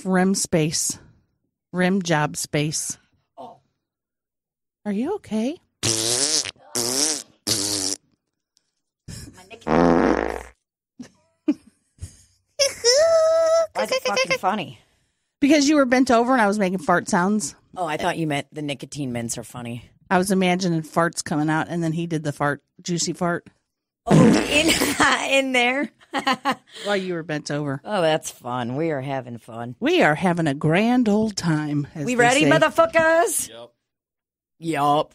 rim space. Rim job space. Oh. Are you okay? Why is it fucking funny? Because you were bent over and I was making fart sounds. Oh, I thought you meant the nicotine mints are funny. I was imagining farts coming out, and then he did the fart, juicy fart. Oh, in there? While you were bent over. Oh, that's fun. We are having fun. We are having a grand old time. We ready, say. motherfuckers? Yup.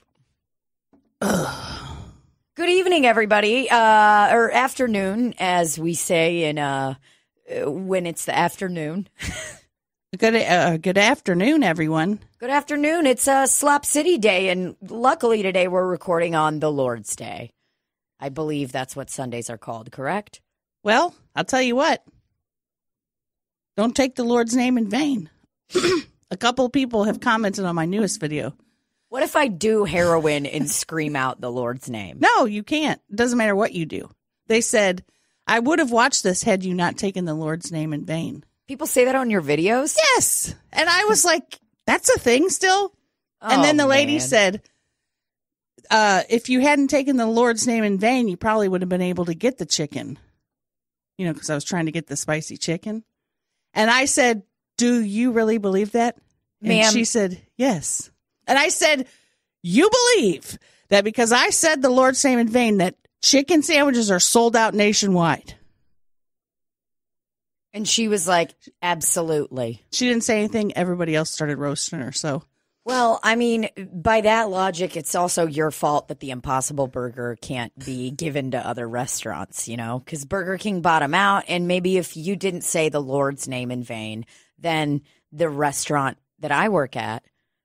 Good evening, everybody. Or afternoon, as we say in when it's the afternoon. Good afternoon, everyone. Good afternoon. It's Slop City Day, and luckily today we're recording on the Lord's Day. I believe that's what Sundays are called, correct? Well, I'll tell you what. Don't take the Lord's name in vain. A couple of people have commented on my newest video. What if I do heroin and scream out the Lord's name? No, you can't. It doesn't matter what you do. They said, I would have watched this had you not taken the Lord's name in vain. People say that on your videos? Yes. And I was like, that's a thing still? And then the lady said, if you hadn't taken the Lord's name in vain, you probably would have been able to get the chicken. You know, because I was trying to get the spicy chicken. And I said, do you really believe that? And Ma'am. She said, yes. And I said, you believe that because I said the Lord's name in vain, that chicken sandwiches are sold out nationwide? And she was like, absolutely. She didn't say anything. Everybody else started roasting her, so. Well, I mean, by that logic, it's also your fault that the Impossible Burger can't be given to other restaurants, you know, because Burger King bought them out. And maybe if you didn't say the Lord's name in vain, then the restaurant that I work at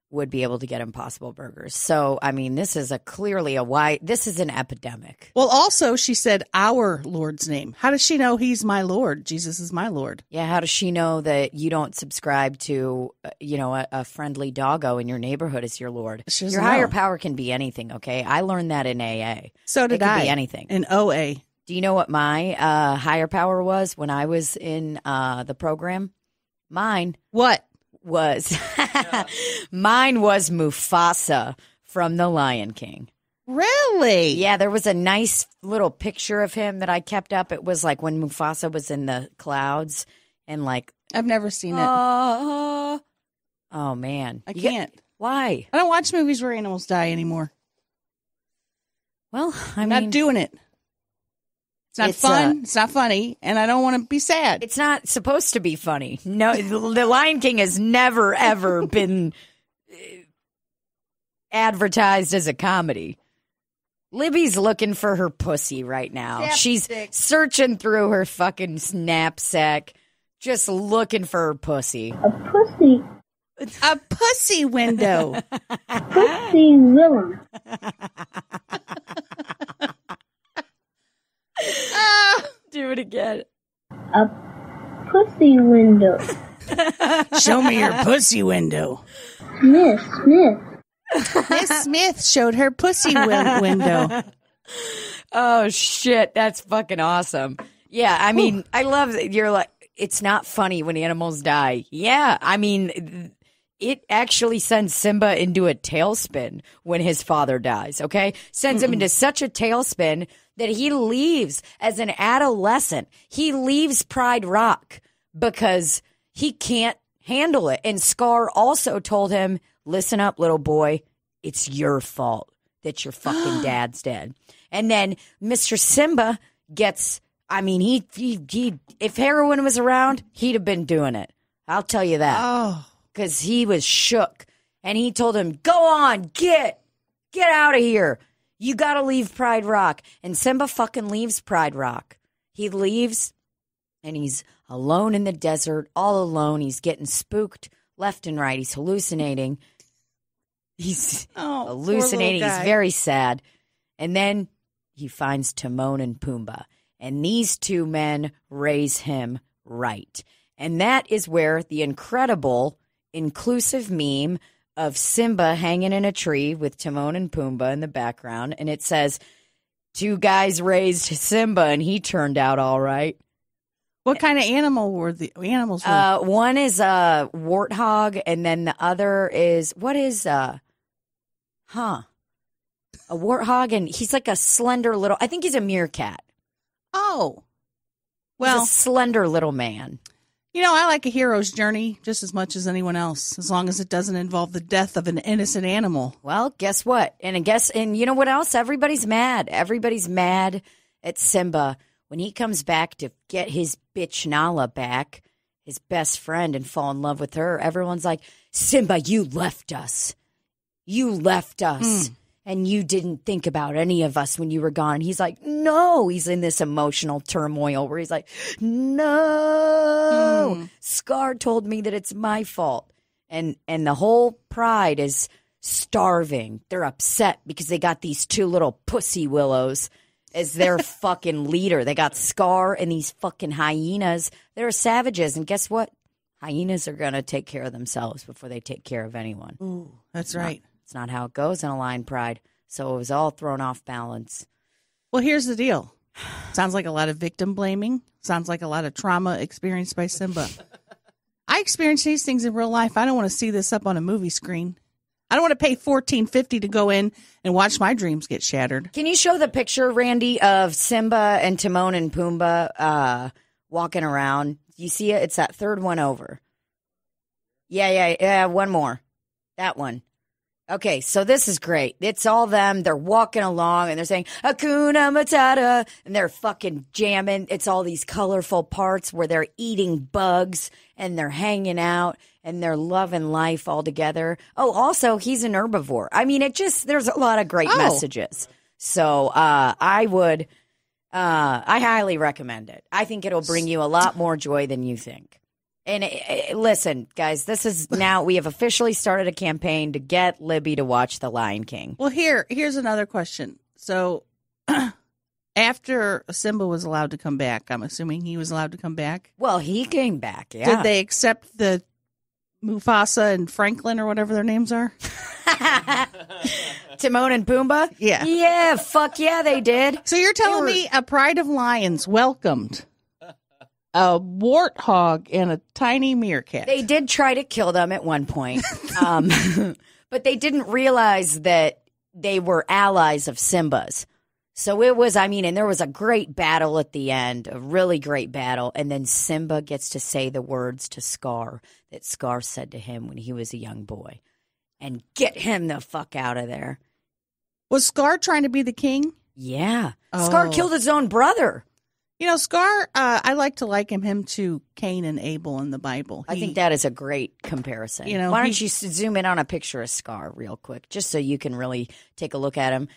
would be able to get Impossible Burgers. So, I mean, this is this is an epidemic. Well, also, she said our Lord's name. How does she know he's my Lord? Jesus is my Lord. Yeah, how does she know that you don't subscribe to, a friendly doggo in your neighborhood as your Lord? Your higher power can be anything, okay? I learned that in AA. So did I. It can be anything. In OA. Do you know what my higher power was when I was in the program? Mine. What? Mine was Mufasa from The Lion King. Really? Yeah, there was a nice little picture of him that I kept up. It was like when Mufasa was in the clouds and like... I've never seen it. Oh, man. I can't. Why? I don't watch movies where animals die anymore. Well, I'm not doing it. It's not fun. It's not funny. And I don't want to be sad. It's not supposed to be funny. No, The Lion King has never, ever been advertised as a comedy. Libby's looking for her pussy right now. She's searching through her fucking knapsack, just looking for her pussy. A pussy. A pussy window. Pussy villain. Do it again. A pussy window. Show me your pussy window. Miss Smith. Miss Smith showed her pussy window. Oh, shit. That's fucking awesome. Yeah, I mean, I love that you're like, it's not funny when animals die. Yeah, I mean, it actually sends Simba into a tailspin when his father dies, okay? Sends him into such a tailspin that he leaves as an adolescent. He leaves Pride Rock because he can't handle it. And Scar also told him, listen up, little boy, it's your fault that your fucking dad's dead. And then Mr. Simba gets, I mean, he if heroin was around, he'd have been doing it. I'll tell you that. Oh. Because he was shook. And he told him, go on, get out of here. You got to leave Pride Rock. And Simba fucking leaves Pride Rock. He leaves, and he's alone in the desert, all alone. He's getting spooked left and right. He's hallucinating. He's hallucinating. He's very sad. And then he finds Timon and Pumbaa. And these two men raise him right. And that is where the incredible, inclusive meme of Simba hanging in a tree with Timon and Pumbaa in the background. And it says, two guys raised Simba and he turned out all right. What kind of animal were the animals? One is a warthog, and then the other is a warthog, and he's like a slender little. I think he's a meerkat. Oh, well, he's a slender little man. I like a hero's journey just as much as anyone else, as long as it doesn't involve the death of an innocent animal. Well, guess what? And you know what else? Everybody's mad. Everybody's mad at Simba when he comes back to get his bitch Nala back, his best friend, and fall in love with her. Everyone's like, Simba, you left us. You left us. And you didn't think about any of us when you were gone. He's like, no. He's in this emotional turmoil where he's like, no. Scar told me that it's my fault. And the whole pride is starving. They're upset because they got these two little pussy willows as their fucking leader. They got Scar and these fucking hyenas. They're savages. And guess what? Hyenas are going to take care of themselves before they take care of anyone. Ooh, that's right. It's not how it goes in a lion pride. So it was all thrown off balance. Well, here's the deal. Sounds like a lot of victim blaming. Sounds like a lot of trauma experienced by Simba. I experience these things in real life. I don't want to see this up on a movie screen. I don't want to pay $14.50 to go in and watch my dreams get shattered. Can you show the picture, Randy, of Simba and Timon and Pumbaa walking around? You see it? It's that third one over. Yeah. One more. That one. Okay, so this is great. It's all them. They're walking along and they're saying, Hakuna Matata, and they're fucking jamming. It's all these colorful parts where they're eating bugs and they're hanging out and they're loving life all together. Oh, also, he's an herbivore. I mean, there's a lot of great messages. So I highly recommend it. I think it'll bring you a lot more joy than you think. And listen, guys, we have officially started a campaign to get Libbie to watch The Lion King. Well, here's another question. So after Simba was allowed to come back, I'm assuming he was allowed to come back? Well, he came back, yeah. Did they accept the Mufasa and Franklin or whatever their names are? Timon and Pumbaa? Yeah. Yeah, fuck yeah, they did. So you're telling me a pride of lions welcomed a warthog and a tiny meerkat. They did try to kill them at one point, but they didn't realize that they were allies of Simba's. So it was, and there was a great battle at the end, a really great battle. And then Simba gets to say the words to Scar that Scar said to him when he was a young boy. And get him the fuck out of there. Was Scar trying to be the king? Yeah. Scar killed his own brother. Scar, I like to liken him to Cain and Abel in the Bible. I think that is a great comparison. Why don't you zoom in on a picture of Scar real quick, just so you can really take a look at him.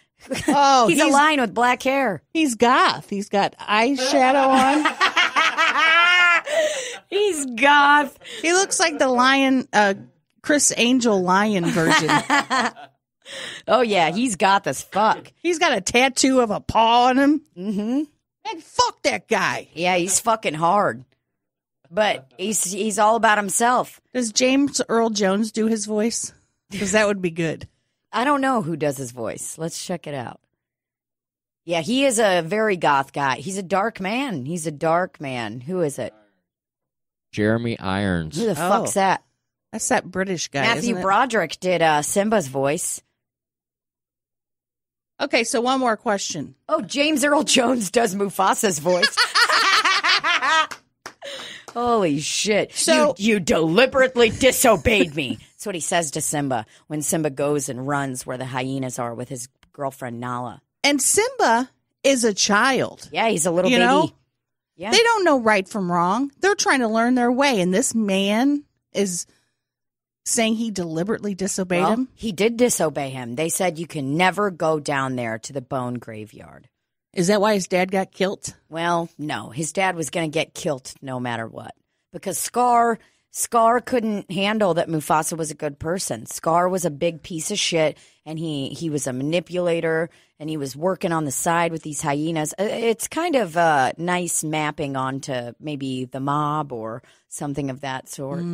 Oh, he's a lion with black hair. He's goth. He's got eyeshadow on. He's goth. He looks like the lion, Chris Angel lion version. Oh, yeah, he's goth as fuck. He's got a tattoo of a paw on him. Mm-hmm. Man, fuck that guy. Yeah, he's fucking hard. But he's all about himself. Does James Earl Jones do his voice? Because that would be good. I don't know who does his voice. Let's check it out. Yeah, he is a very goth guy. He's a dark man. Who is it? Jeremy Irons. Who the fuck's that? That's that British guy. Matthew Broderick did Simba's voice. Okay, so one more question. Oh, James Earl Jones does Mufasa's voice. Holy shit. So you deliberately disobeyed me. That's what he says to Simba when Simba goes and runs where the hyenas are with his girlfriend Nala. And Simba is a child. Yeah, he's a little baby. Yeah. They don't know right from wrong. They're trying to learn their way. And this man is saying he deliberately disobeyed him? He did disobey him. They said you can never go down there to the bone graveyard. Is that why his dad got killed? Well, no. His dad was going to get killed no matter what. Because Scar couldn't handle that Mufasa was a good person. Scar was a big piece of shit, and he was a manipulator, and he was working on the side with these hyenas. It's kind of nice mapping onto maybe the mob or something of that sort.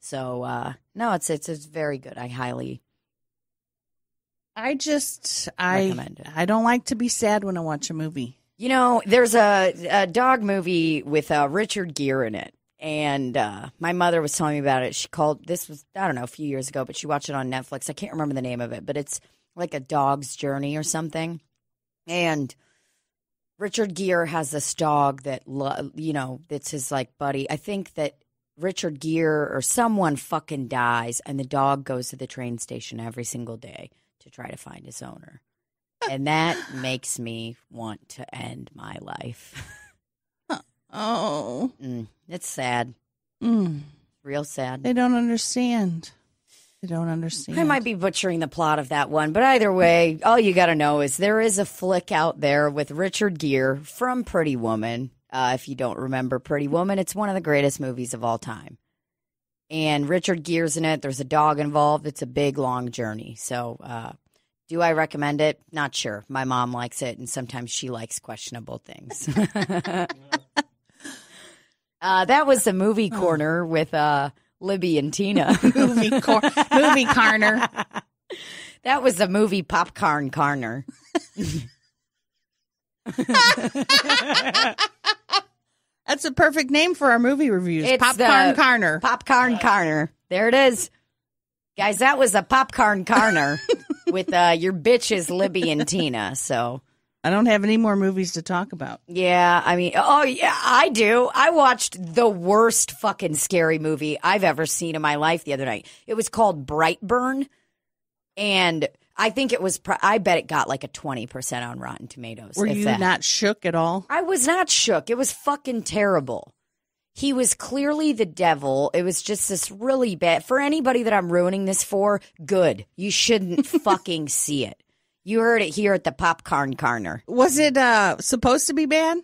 So, no, it's very good. I highly recommend it. I don't like to be sad when I watch a movie. You know, there's a dog movie with Richard Gere in it. And my mother was telling me about it. She called, this was, I don't know, a few years ago, but she watched it on Netflix. I can't remember the name of it, but it's like a dog's journey or something. And Richard Gere has this dog that, that's his like buddy. I think that Richard Gere or someone fucking dies and the dog goes to the train station every single day to try to find his owner. And that makes me want to end my life. Oh. It's sad. Real sad. They don't understand. They don't understand. I might be butchering the plot of that one, but either way, all you got to know is there is a flick out there with Richard Gere from Pretty Woman. If you don't remember Pretty Woman, it's one of the greatest movies of all time. And Richard Gere's in it. There's a dog involved. It's a big, long journey. So, do I recommend it? Not sure. My mom likes it, and sometimes she likes questionable things. That was the movie corner with Libbie and Tina. movie corner. That was the movie popcorn corner. That's a perfect name for our movie reviews. It's Popcorn Corner. Popcorn corner. There it is. Guys, that was a popcorn corner with your bitches, Libbie and Tina. So I don't have any more movies to talk about. yeah, I mean, oh yeah, I do. I watched the worst fucking scary movie I've ever seen in my life the other night. It was called Brightburn, and I think it was. I bet it got like a 20% on Rotten Tomatoes. Were you not shook at all? I was not shook. It was fucking terrible. He was clearly the devil. It was just this really bad. For anybody that I'm ruining this for, good. You shouldn't fucking see it. You heard it here at the Popcorn Corner. Was it supposed to be bad?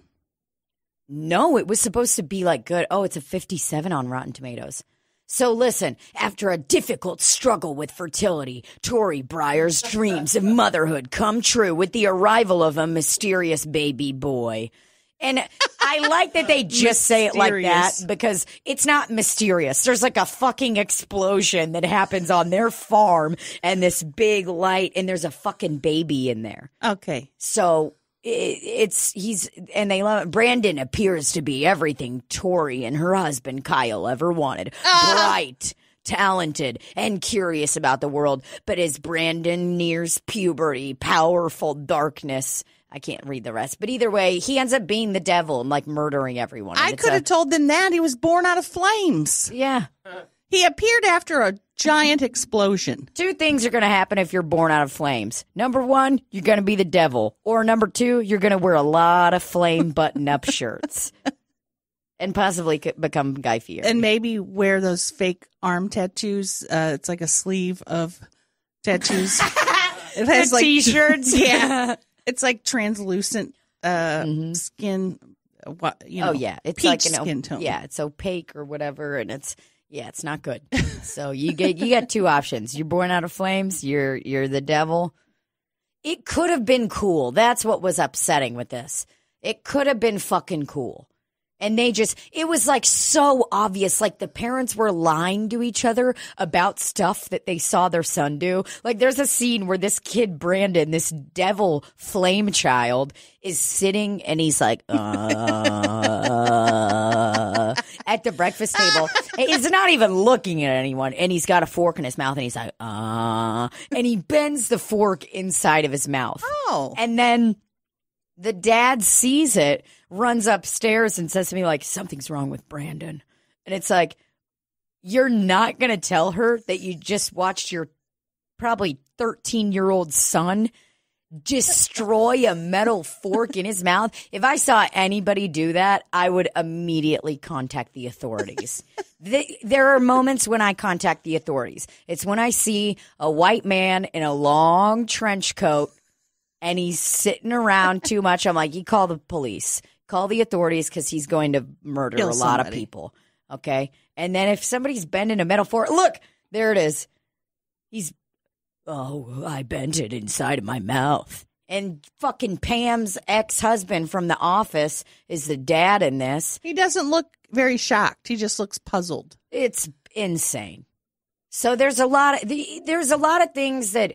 No, it was supposed to be like good. Oh, it's a 57 on Rotten Tomatoes. So listen, after a difficult struggle with fertility, Tori Breyer's dreams of motherhood come true with the arrival of a mysterious baby boy. And I like that they just say it like that because it's not mysterious. There's like a fucking explosion that happens on their farm and this big light and there's a fucking baby in there. Okay. So and they love it. Brandon appears to be everything Tori and her husband Kyle ever wanted. Bright, talented, and curious about the world. But as Brandon nears puberty, powerful darkness. I can't read the rest. But either way, he ends up being the devil and like murdering everyone. I could have told them that. He was born out of flames. Yeah. He appeared after a giant explosion. Two things are going to happen if you're born out of flames. Number one, you're going to be the devil. Or number two, you're going to wear a lot of flame button-up shirts. And possibly become Guy Fieri. And maybe wear those fake arm tattoos. It's like a sleeve of tattoos. It has like T-shirts. Yeah. It's like translucent skin. Oh, yeah. It's peach like skin tone. Yeah, it's opaque or whatever. And it's not good. So you got two options. You're born out of flames. You're the devil. It could have been cool. That's what was upsetting with this. It could have been fucking cool. And it was like so obvious. Like the parents were lying to each other about stuff that they saw their son do. Like there's a scene where this kid, Brandon, this devil flame child, is sitting and he's like, at the breakfast table. He's not even looking at anyone. And he's got a fork in his mouth and he's like, and he bends the fork inside of his mouth. Oh. And then the dad sees it, runs upstairs and says to me, like, something's wrong with Brandon. And it's like, you're not going to tell her that you just watched your probably 13-year-old son destroy a metal fork in his mouth? If I saw anybody do that, I would immediately contact the authorities. There are moments when I contact the authorities. It's when I see a white man in a long trench coat and he's sitting around too much. I'm like, you call the police, call the authorities because he's going to murder a lot of people. Okay. And then if somebody's bending a metal fork, look, there it is. I bent it inside of my mouth. And fucking Pam's ex-husband from The Office is the dad in this. He doesn't look very shocked. He just looks puzzled. It's insane. So there's a lot of things that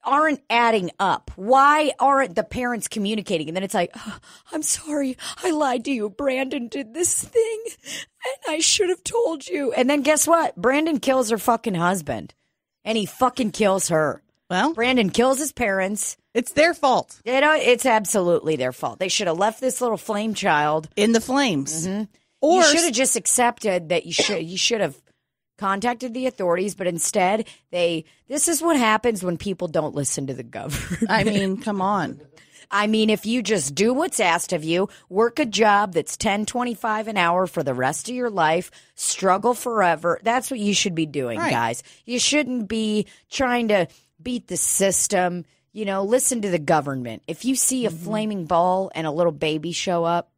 aren't adding up. Why aren't the parents communicating? And then it's like, oh, I'm sorry, I lied to you. Brandon did this thing, and I should have told you. And then guess what? Brandon kills her fucking husband, and he fucking kills her. Well, Brandon kills his parents. it's their fault. It's absolutely their fault. They should have left this little flame child In the flames. Mm-hmm. Or you should have just accepted that you should have contacted the authorities, but instead this is what happens when people don't listen to the government. I mean, come on. I mean, if you just do what's asked of you, work a job that's $10.25 an hour for the rest of your life, struggle forever, that's what you should be doing, Right. guys. You shouldn't be trying to beat the system. Listen to the government. If you see a flaming ball and a little baby show up,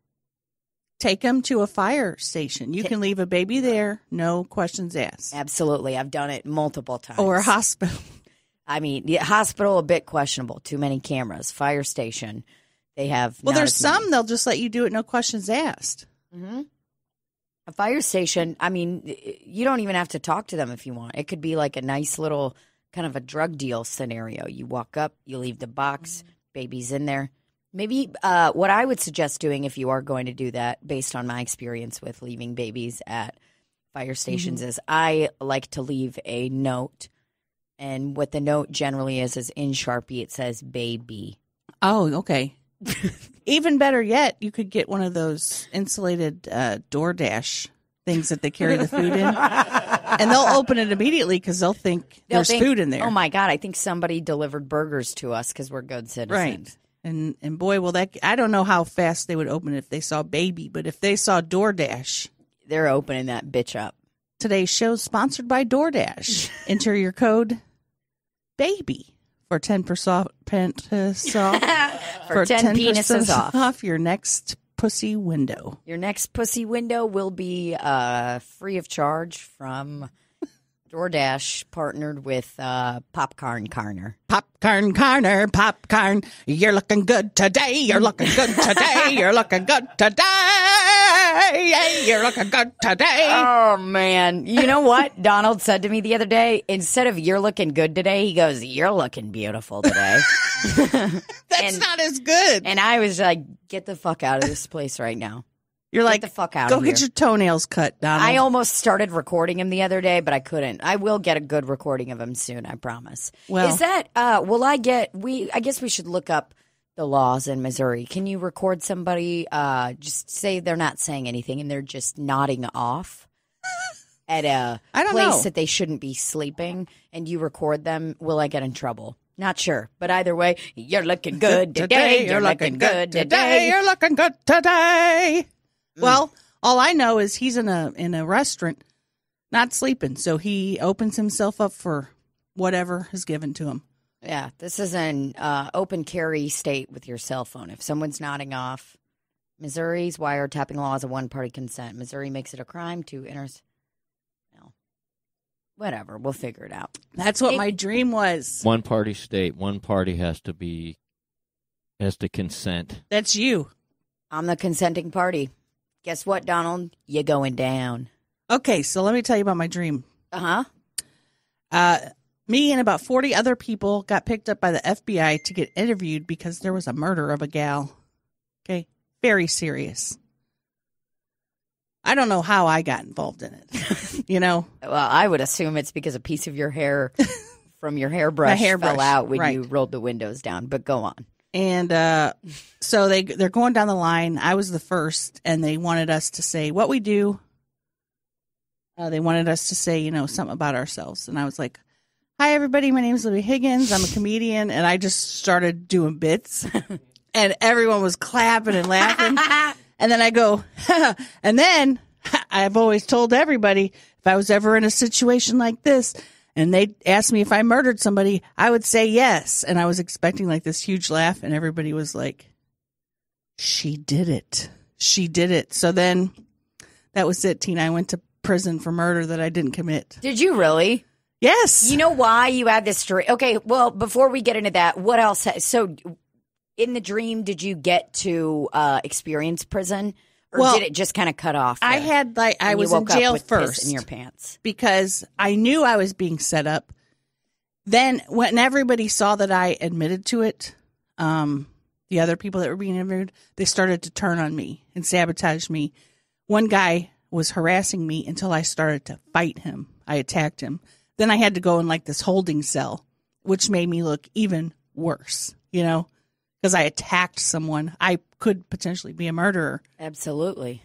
Take them to a fire station. You can leave a baby there, no questions asked. absolutely. I've done it multiple times. Or a hospital. I mean, the hospital, a bit questionable. Too many cameras. Fire station, they have. Well, not there's as many. some, they'll just let you do it, no questions asked. A fire station, I mean, you don't even have to talk to them if you want. It could be like a nice little kind of a drug deal scenario. You walk up, you leave the box, baby's in there. Maybe what I would suggest doing if you are going to do that, based on my experience with leaving babies at fire stations, is I like to leave a note. And what the note generally is in Sharpie, it says baby. Oh, okay. Even better yet, you could get one of those insulated DoorDash things that they carry the food in. And they'll open it immediately because they'll think there's food in there. Oh, my God. I think somebody delivered burgers to us because we're good citizens. Right. And boy, will that, I don't know how fast they would open it if they saw baby, but if they saw DoorDash. They're opening that bitch up. Today's show is sponsored by DoorDash. Enter your code BABY for 10% For 10 penises off. Your next pussy window. Your next pussy window will be free of charge from DoorDash, partnered with Popcorn Corner. Popcorn Corner, popcorn. You're looking good today. You're looking good today. You're looking good today. You're looking good today. Oh, man. You know what Donald said to me the other day? Instead of "you're looking good today," he goes, "You're looking beautiful today." That's not as good. And I was like, get the fuck out of this place right now. You're like, the fuck out go of get here. your toenails cut, Donald. I almost started recording him the other day, but I couldn't. I will get a good recording of him soon, I promise. Well- is that, I guess we should look up the laws in Missouri. Can you record somebody, just say they're not saying anything and they're just nodding off at a I don't place know. that they shouldn't be sleeping, and you record them? Will I get in trouble? Not sure. But either way, you're looking good today. You're looking good today. You're looking good today. Well, all I know is he's in a restaurant, not sleeping. So he opens himself up for whatever is given to him. Yeah, this is an open carry state with your cell phone. If someone's nodding off, Missouri's wiretapping law is a one-party consent. Missouri makes it a crime to whatever. We'll figure it out. That's what my dream was. One party state. One party has to consent. That's you. I'm the consenting party. Guess what, Donald? You're going down. Okay, so let me tell you about my dream. Uh-huh. Me and about 40 other people got picked up by the FBI to get interviewed because there was a murder of a gal. Okay, very serious. I don't know how I got involved in it, you know? Well, I would assume it's because a piece of your hair from your hairbrush fell out when you rolled the windows down, but go on. And so they're going down the line. I was the first, and they wanted us to say what we do. They wanted us to say, something about ourselves. And I was like, "Hi, everybody. My name is Libbie Higgins. I'm a comedian." And I just started doing bits. And everyone was clapping and laughing. And then I go, and then I've always told everybody, if I was ever in a situation like this, and they asked me if I murdered somebody, I would say yes. And I was expecting like this huge laugh, and everybody was like, "She did it. She did it." So then that was it, Tina. I went to prison for murder that I didn't commit. Did you really? Yes. You know why you had this story? Okay, well, before we get into that, what else? So in the dream, did you get to experience prison? Or did it just kind of cut off there? I had I was in jail first in your pants because I knew I was being set up, Then when everybody saw that I admitted to it, the other people that were being interviewed, they started to turn on me and sabotage me. One guy was harassing me until I started to fight him. I attacked him. Then I had to go in like this holding cell, which made me look even worse, because I attacked someone. I could potentially be a murderer. Absolutely.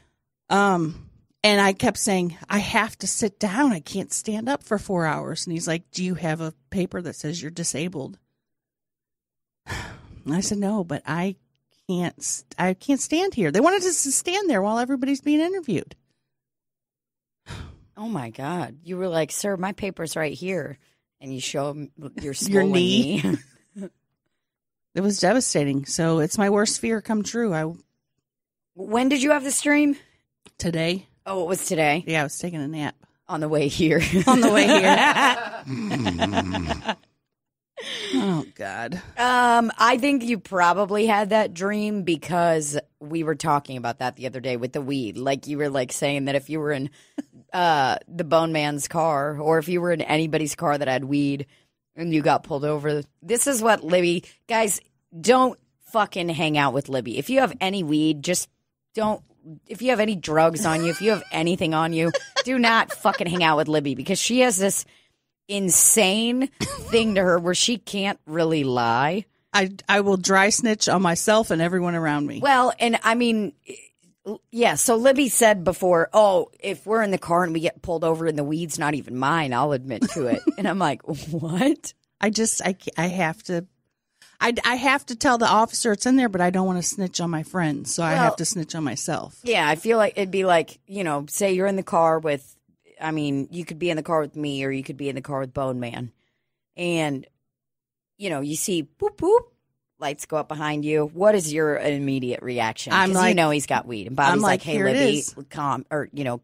And I kept saying, I have to sit down. I can't stand up for 4 hours. And he's like, do you have a paper that says you're disabled? And I said, no, but I can't stand here. They wanted us to stand there while everybody's being interviewed. Oh my God. You were like, sir, my paper's right here. And you show him your Your swollen knee. knee. It was devastating. So it's my worst fear come true. When did you have the stream? Today. Oh, it was today? Yeah, I was taking a nap. On the way here. On the way here. Oh, God. I think you probably had that dream because we were talking about that the other day with the weed. Like you were like saying that if you were in the Bone Man's car or if you were in anybody's car that had weed and you got pulled over. This is what Libbie, guys, don't fucking hang out with Libbie. If you have any weed, just don't. If you have any drugs on you, if you have anything on you, do not fucking hang out with Libbie because she has this insane thing to her where she can't really lie. I will dry snitch on myself and everyone around me. Well, and I mean, yeah, so Libbie said before, oh, if we're in the car and we get pulled over and the weed's not even mine, I'll admit to it. And I'm like, what? I have to. I have to tell the officer it's in there, but I don't want to snitch on my friends, so I have to snitch on myself. Yeah, I feel like it'd be like, say you're in the car with, you could be in the car with me or you could be in the car with Bone Man. And, you see boop, boop, lights go up behind you. What is your immediate reaction? I'm like, he's got weed. And Bobby's like, hey, Libbie,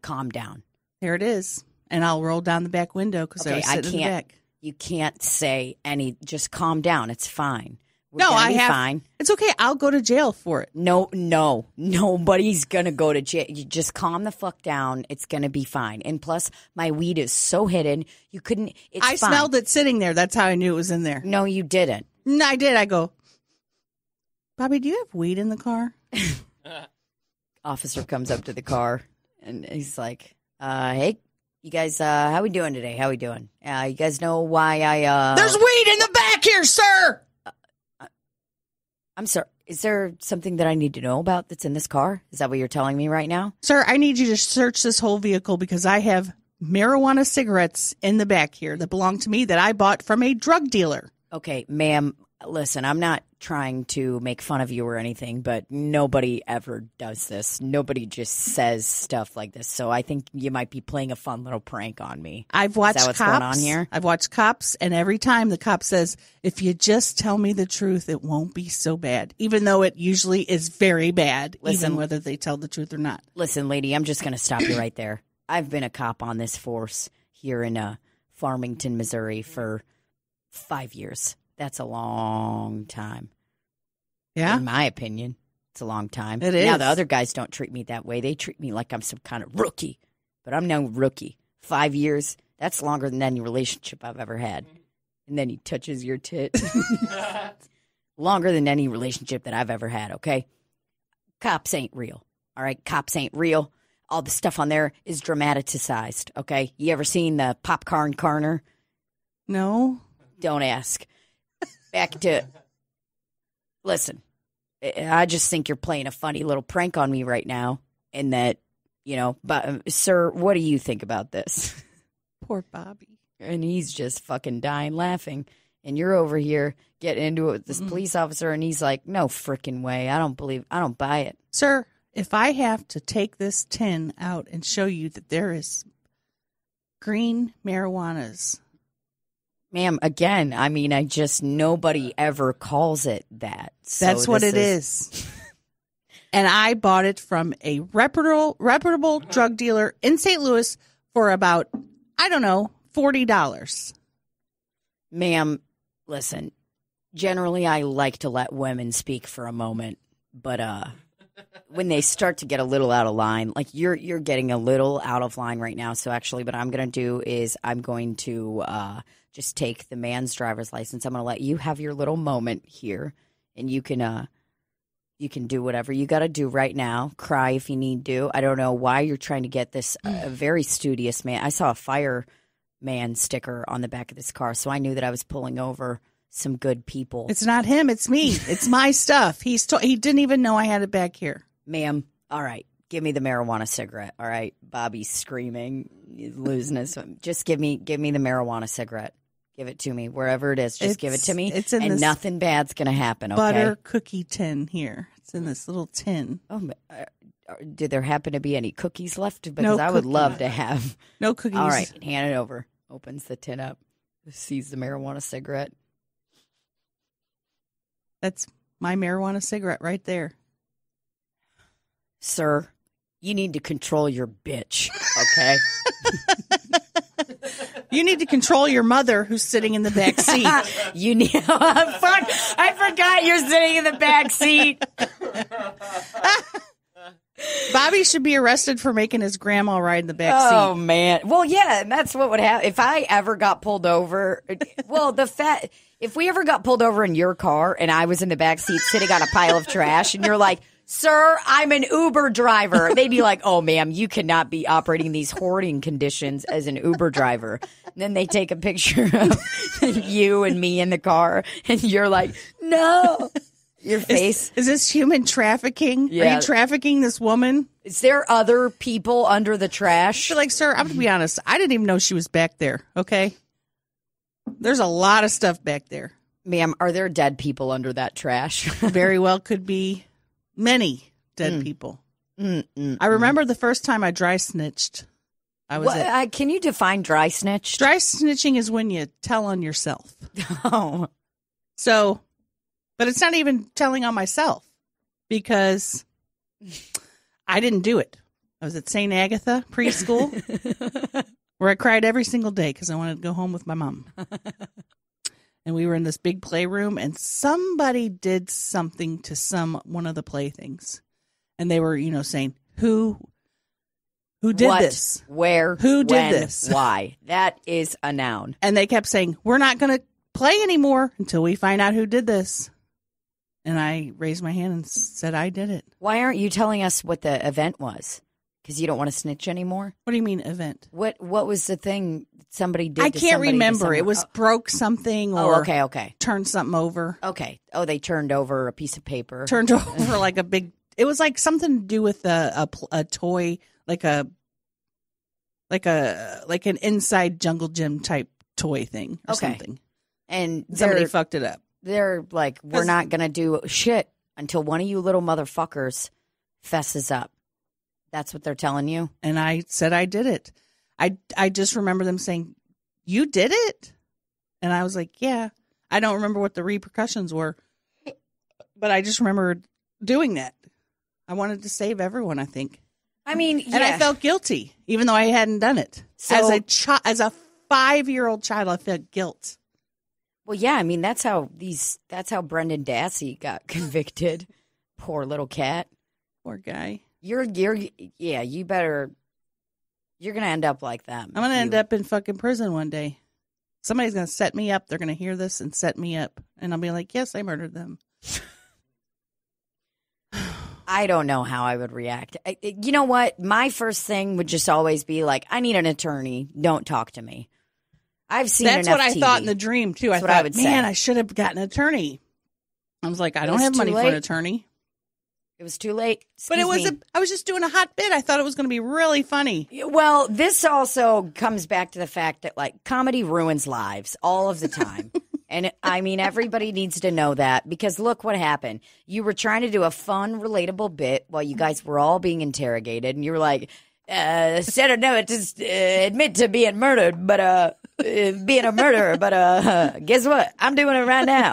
calm down. Here it is. And I'll roll down the back window because I was sitting in the back. You can't say just calm down. It's fine. Fine. It's okay. I'll go to jail for it. No, nobody's gonna go to jail. You just calm the fuck down. It's gonna be fine. And plus, my weed is so hidden, you couldn't. I smelled it sitting there. That's how I knew it was in there. No, you didn't. No, I did. I go, Bobby, do you have weed in the car? Officer comes up to the car and he's like, "Hey, you guys, how we doing today? How we doing? You guys know why I There's weed in the back here, sir." I'm sorry. Is there something that I need to know about that's in this car? Is that what you're telling me right now? Sir, I need you to search this whole vehicle because I have marijuana cigarettes in the back here that belong to me that I bought from a drug dealer. Okay, ma'am, listen, I'm not trying to make fun of you or anything, but nobody ever does this. Nobody just says stuff like this. So I think you might be playing a fun little prank on me. I've watched Is that what's Cops. going on here? I've watched Cops, and every time the cop says, if you just tell me the truth, it won't be so bad, even though it usually is very bad, even whether they tell the truth or not. Listen, lady, I'm just going to stop you right there. I've been a cop on this force here in Farmington, Missouri for 5 years. That's a long time. Yeah. In my opinion, it's a long time. It is. Now, the other guys don't treat me that way. They treat me like I'm some kind of rookie. But I'm no rookie. 5 years, that's longer than any relationship I've ever had. And then he touches your tit. Longer than any relationship that I've ever had, okay? Cops ain't real, all right? Cops ain't real. All the stuff on there is dramatized, okay? You ever seen the Popcorn Corner? No. Don't ask. Back to... Listen, I just think you're playing a funny little prank on me right now. And that, but sir, what do you think about this? Poor Bobby. And he's just fucking dying laughing. And you're over here getting into it with this police officer. And he's like, no freaking way. I don't buy it. Sir, if I have to take this tin out and show you that there is green marijuanas. Ma'am, again, nobody ever calls it that. So that's what it is. And I bought it from a reputable drug dealer in St. Louis for about, $40. Ma'am, listen, generally I like to let women speak for a moment, but when they start to get a little out of line, like you're getting a little out of line right now. So actually what I'm going to do is I'm going to just take the man's driver's license. I'm going to let you have your little moment here, and you can do whatever you got to do right now. Cry if you need to. I don't know why you're trying to get this very studious man. I saw a fireman sticker on the back of this car, so I knew that I was pulling over some good people. It's not him. It's me. It's my stuff. He didn't even know I had it back here. Ma'am, all right, give me the marijuana cigarette. All right, Bobby's screaming, he's losing his. Just give me the marijuana cigarette. Give it to me wherever it is. Just give it to me, and nothing bad's gonna happen. Okay? Butter cookie tin here. It's in this little tin. Oh, did there happen to be any cookies left? Because I would love to have no cookies. All right, hand it over. Opens the tin up, sees the marijuana cigarette. That's my marijuana cigarette right there. Sir, you need to control your bitch, okay? You need to control your mother who's sitting in the back seat. You need. Fuck! I forgot you're sitting in the back seat. Bobby should be arrested for making his grandma ride in the back seat. Oh man! Well, yeah, that's what would happen if I ever got pulled over. Well, if we ever got pulled over in your car and I was in the back seat sitting on a pile of trash, and you're like, "Sir, I'm an Uber driver," they'd be like, "Oh, ma'am, you cannot be operating these hoarding conditions as an Uber driver." And then they take a picture of you and me in the car, and you're like, "No." Your face. Is this human trafficking? Yeah. Are you trafficking this woman? Is there other people under the trash? Like, sir, I'm going to be honest. I didn't even know she was back there, okay? There's a lot of stuff back there. Ma'am, are there dead people under that trash? Very well could be many dead people. I remember the first time I dry snitched. Can you define dry snitched? Dry snitching is when you tell on yourself. Oh. So... But it's not even telling on myself because I didn't do it. I was at St. Agatha preschool where I cried every single day because I wanted to go home with my mom. And we were in this big playroom and somebody did something to one of the playthings. And they were, saying, who did this? Where? Who did when, this? Why? That is a noun. And they kept saying, we're not going to play anymore until we find out who did this. And I raised my hand and said I did it. Why aren't you telling us what the event was? Because you don't want to snitch anymore? What do you mean event? What was the thing somebody did? I can't remember. It was broke something or okay. Turned something over. Okay. Oh, they turned over a piece of paper. Turned over like a big. It was like something to do with a toy, like an inside Jungle Gym type toy thing or something. And somebody fucked it up. They're like, we're not going to do shit until one of you little motherfuckers fesses up. That's what they're telling you? And I said I did it. I just remember them saying, you did it? And I was like, yeah. I don't remember what the repercussions were, but I just remember doing that. I wanted to save everyone, I think. I mean, yeah. And I felt guilty, even though I hadn't done it. So, as a 5-year-old child, I felt guilt. Well, yeah, I mean that's how Brendan Dassey got convicted. Poor little cat. Poor guy. You're gonna end up like them. I'm gonna end up in fucking prison one day. Somebody's gonna set me up. They're gonna hear this and set me up, and I'll be like, yes, I murdered them. I don't know how I would react. You know what? My first thing would just always be like, I need an attorney. Don't talk to me. I've seen That's enough what I TV. thought in the dream, too. That's I thought, I would man, say. I should have gotten an attorney. I was like, I don't have money for an attorney. It was too late. But I was just doing a hot bit. I thought it was going to be really funny. Well, this also comes back to the fact that, like, comedy ruins lives all of the time. And, I mean, everybody needs to know that because look what happened. You were trying to do a fun, relatable bit while you guys were all being interrogated. And you were like, said or no, just admit to being murdered, but being a murderer, but guess what? I'm doing it right now.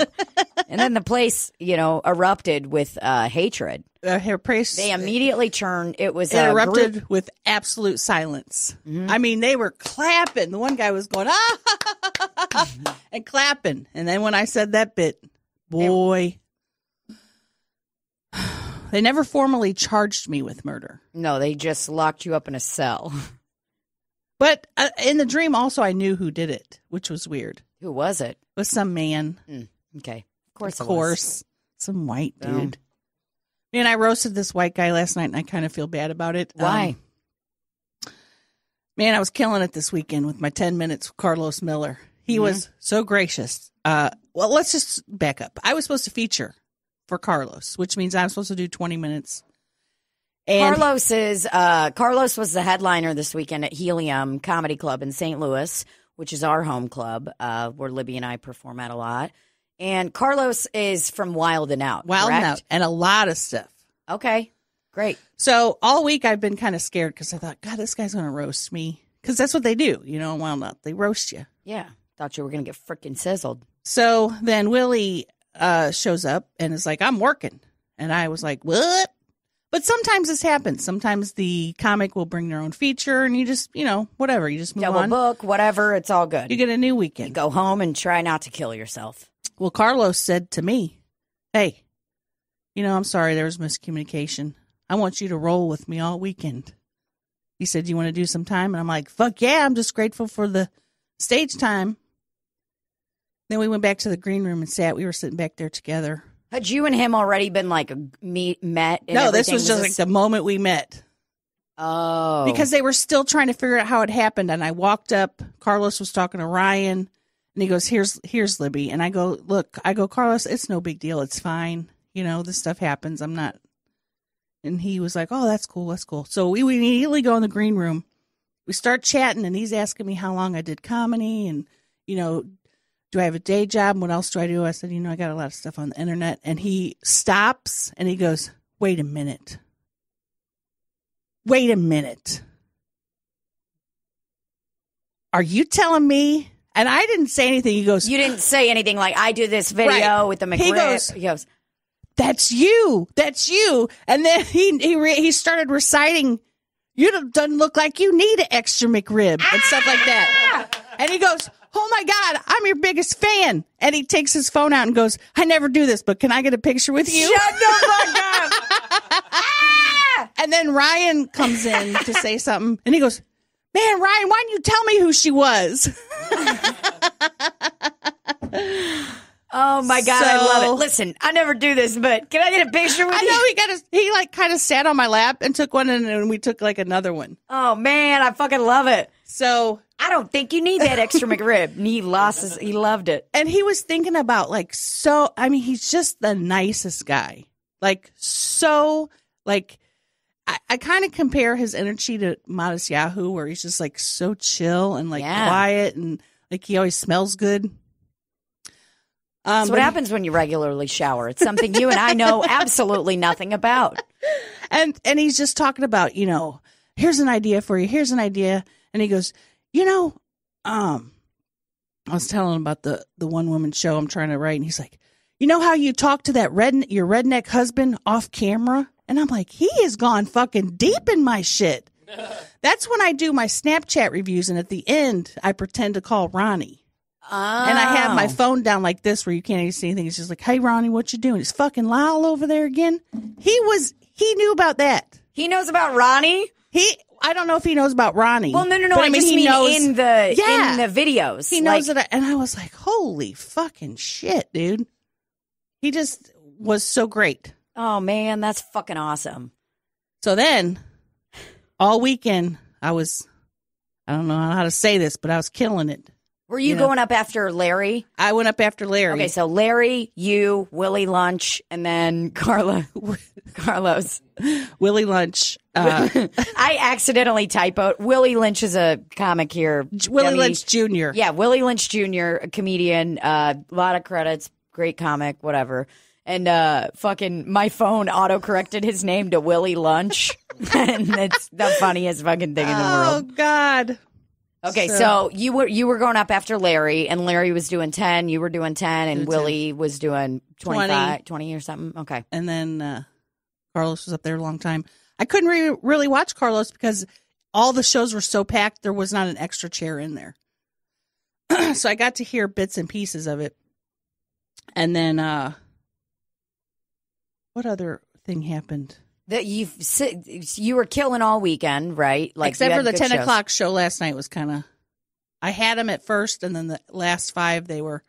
And then the place, erupted with hatred. They immediately turned. It was erupted with absolute silence. Mm-hmm. I mean, they were clapping. The one guy was going and clapping. And then when I said that bit, boy, They never formally charged me with murder. No, they just locked you up in a cell. But in the dream, also, I knew who did it, which was weird. Who was it? It was some man. Okay. Of course Of it was. course. Some white dude. Man, I roasted this white guy last night, and I kind of feel bad about it. Why? Man, I was killing it this weekend with my 10 minutes with Carlos Miller. He was so gracious. Well, let's just back up. I was supposed to feature for Carlos, which means I'm supposed to do 20 minutes. And Carlos was the headliner this weekend at Helium Comedy Club in St. Louis, which is our home club, where Libbie and I perform at a lot. And Carlos is from Wild and Out. Wild and correct? Out, and a lot of stuff. Okay, great. So all week I've been kind of scared because I thought, God, this guy's going to roast me. Because that's what they do, in Wild and Out. They roast you. Yeah, thought you were going to get freaking sizzled. So then Willie shows up and is like, I'm working. And I was like, what? But sometimes this happens. Sometimes the comic will bring their own feature and you just, whatever. You just move Double on. book, whatever. It's all good. You get a new weekend. You go home and try not to kill yourself. Well, Carlos said to me, hey, I'm sorry there was miscommunication. I want you to roll with me all weekend. He said, you want to do some time? And I'm like, fuck yeah, I'm just grateful for the stage time. Then we went back to the green room and sat. We were sitting back there together. Had you and him already been met? And no, this everything? was just like the moment we met. Oh. Because they were still trying to figure out how it happened. And I walked up. Carlos was talking to Ryan. And he goes, here's Libbie. And I go, Carlos, it's no big deal. It's fine. This stuff happens. I'm not. And he was like, oh, that's cool. That's cool. So we immediately go in the green room. We start chatting. And he's asking me how long I did comedy. And, do I have a day job? What else do I do? I said, I got a lot of stuff on the internet. And he stops and he goes, wait a minute. Are you telling me? And I didn't say anything. He goes, you didn't say anything like, I do this video with the McRib. He goes, that's you. And then he started reciting, you doesn't look like you need an extra McRib and stuff like that. And he goes, oh my God, I'm your biggest fan. And he takes his phone out and goes, I never do this, but can I get a picture with you? Shut the fuck up. And then Ryan comes in to say something. And he goes, man, Ryan, why didn't you tell me who she was? Oh my God, I love it. Listen, I never do this, but can I get a picture with you? I know he kind of sat on my lap and took one, and then we took like another one. Oh man, I fucking love it. So I don't think you need that extra McRib. And he loved it. And he was thinking about he's just the nicest guy. I kind of compare his energy to Modest Yahoo, where he's just like so chill and quiet and like he always smells good. That's what happens when you regularly shower. It's something you and I know absolutely nothing about. And he's just talking about, here's an idea for you. Here's an idea. And he goes, I was telling him about the one woman show I'm trying to write. And he's like, how you talk to that your redneck husband off camera? And I'm like, he has gone fucking deep in my shit. That's when I do my Snapchat reviews. And at the end, I pretend to call Ronnie. Oh. And I have my phone down like this where you can't even see anything. It's just like, hey, Ronnie, what you doing? Is fucking Lyle over there again? He knew about that. He knows about Ronnie? I don't know if he knows about Ronnie. Well, no. But I mean, he knows in the videos. He knows that. And I was like, holy fucking shit, dude. He just was so great. Oh, man, that's fucking awesome. So then, all weekend, I don't know how to say this, but I was killing it. Were you going up after Larry? I went up after Larry. Okay, so Larry, you, Willie Lynch, and then Carlos. Willie Lynch. I accidentally typoed. Willie Lynch is a comic here. Willie Lynch Jr. Yeah, Willie Lynch Jr., a comedian. A lot of credits. Great comic, whatever. And fucking my phone auto-corrected his name to Willie Lunch. And it's the funniest fucking thing in the world. Oh, God. Okay, so you were going up after Larry, and Larry was doing 10, you were doing 10, and Willie was doing 25, 20 or something. Okay. And then Carlos was up there a long time. I couldn't really watch Carlos because all the shows were so packed, there was not an extra chair in there. So I got to hear bits and pieces of it. And then what other thing happened. That you were killing all weekend, right? Like except for the 10 o'clock show last night was kind of. I had them at first, and then the last 5 they were.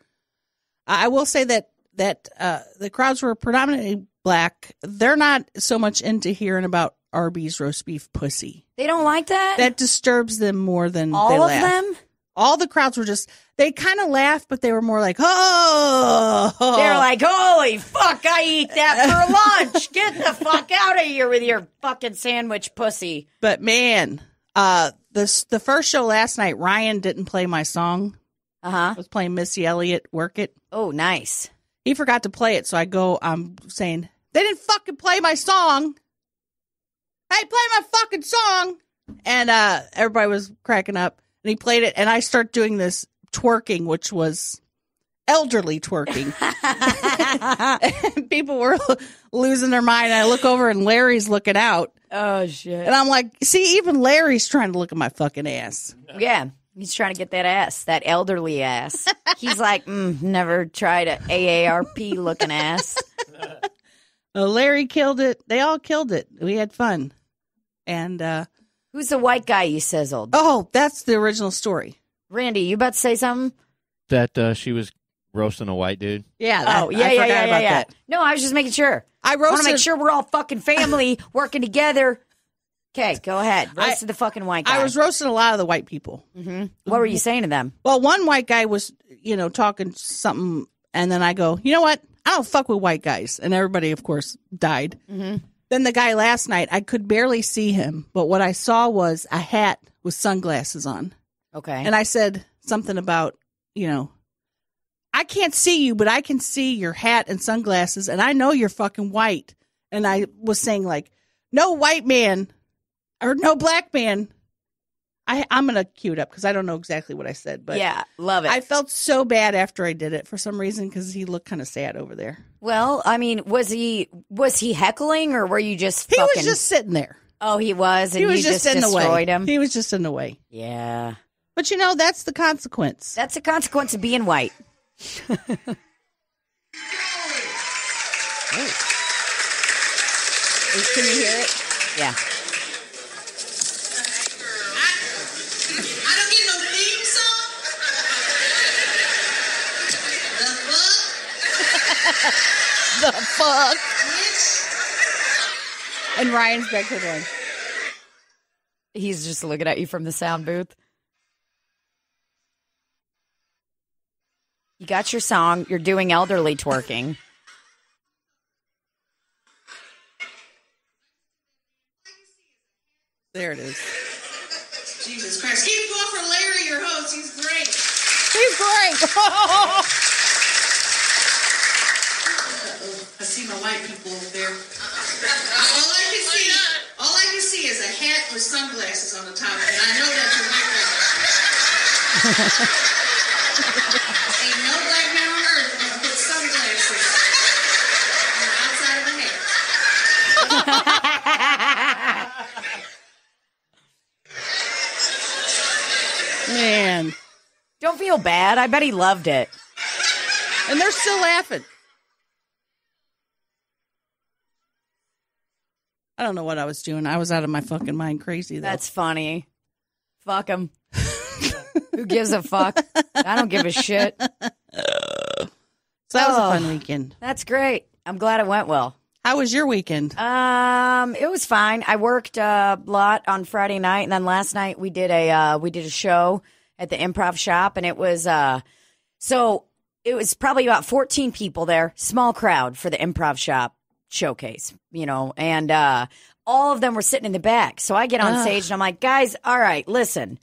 I will say that the crowds were predominantly black. They're not so much into hearing about Arby's roast beef pussy. They don't like that? That disturbs them more than all they of laugh. them? All the crowds were just, they kind of laughed, but they were more like, oh. They're like, holy fuck, I eat that for lunch. Get the fuck out of here with your fucking sandwich pussy. But man, the first show last night, Ryan didn't play my song. I was playing Missy Elliott, Work It. Oh, nice. He forgot to play it, so I'm saying, they didn't fucking play my song. Hey, play my fucking song. And everybody was cracking up. And he played it, and I start doing this twerking, which was elderly twerking. And people were losing their mind. I look over, and Larry's looking out. Oh, shit. And I'm like, see, even Larry's trying to look at my fucking ass. Yeah, he's trying to get that ass, that elderly ass. He's like, never tried a AARP looking ass. Larry killed it. They all killed it. We had fun. And who's the white guy you sizzled? Oh, that's the original story. Randy, you about to say something? That she was roasting a white dude. Yeah. I forgot about that. No, I was just making sure. I want to make sure we're all fucking family working together. Okay, go ahead. Roasted the fucking white guy. I was roasting a lot of the white people. Mm-hmm. What were you saying to them? Well, one white guy was, talking something, and then I go, you know what? I don't fuck with white guys. And everybody, of course, died. Mm-hmm. Then the guy last night, I could barely see him, but what I saw was a hat with sunglasses on. Okay. And I said something about, I can't see you, but I can see your hat and sunglasses, and I know you're fucking white. And I was saying, like, no white man or no black man. I'm going to cue it up because I don't know exactly what I said. But yeah, love it. I felt so bad after I did it for some reason because he looked kind of sad over there. Well, I mean, was he heckling or were you just He was just sitting there. Oh, he was? And he was you just in destroyed the way. him? He was just in the way. Yeah. But, that's the consequence. That's the consequence of being white. Oh. Can you hear it? Yeah. The fuck? And Ryan's back to going. He's just looking at you from the sound booth. You got your song. You're doing elderly twerking. There it is. Jesus Christ. Keep going for Larry, your host. He's great. He's great. I see my white people over there. All I can see is a hat with sunglasses on the top of it. I know that's a white guy. Ain't no black man on earth gonna put sunglasses on the outside of a hat. Man. Don't feel bad. I bet he loved it. And they're still laughing. I don't know what I was doing. I was out of my fucking mind crazy, though. That's funny. Fuck him. Who gives a fuck? I don't give a shit. So that was a fun weekend. That's great. I'm glad it went well. How was your weekend? It was fine. I worked a lot on Friday night, and then last night we did a show at the Improv Shop, and it was so it was probably about 14 people there, small crowd for the Improv Shop showcase, and all of them were sitting in the back. So I get on stage and I'm like, guys, all right, listen.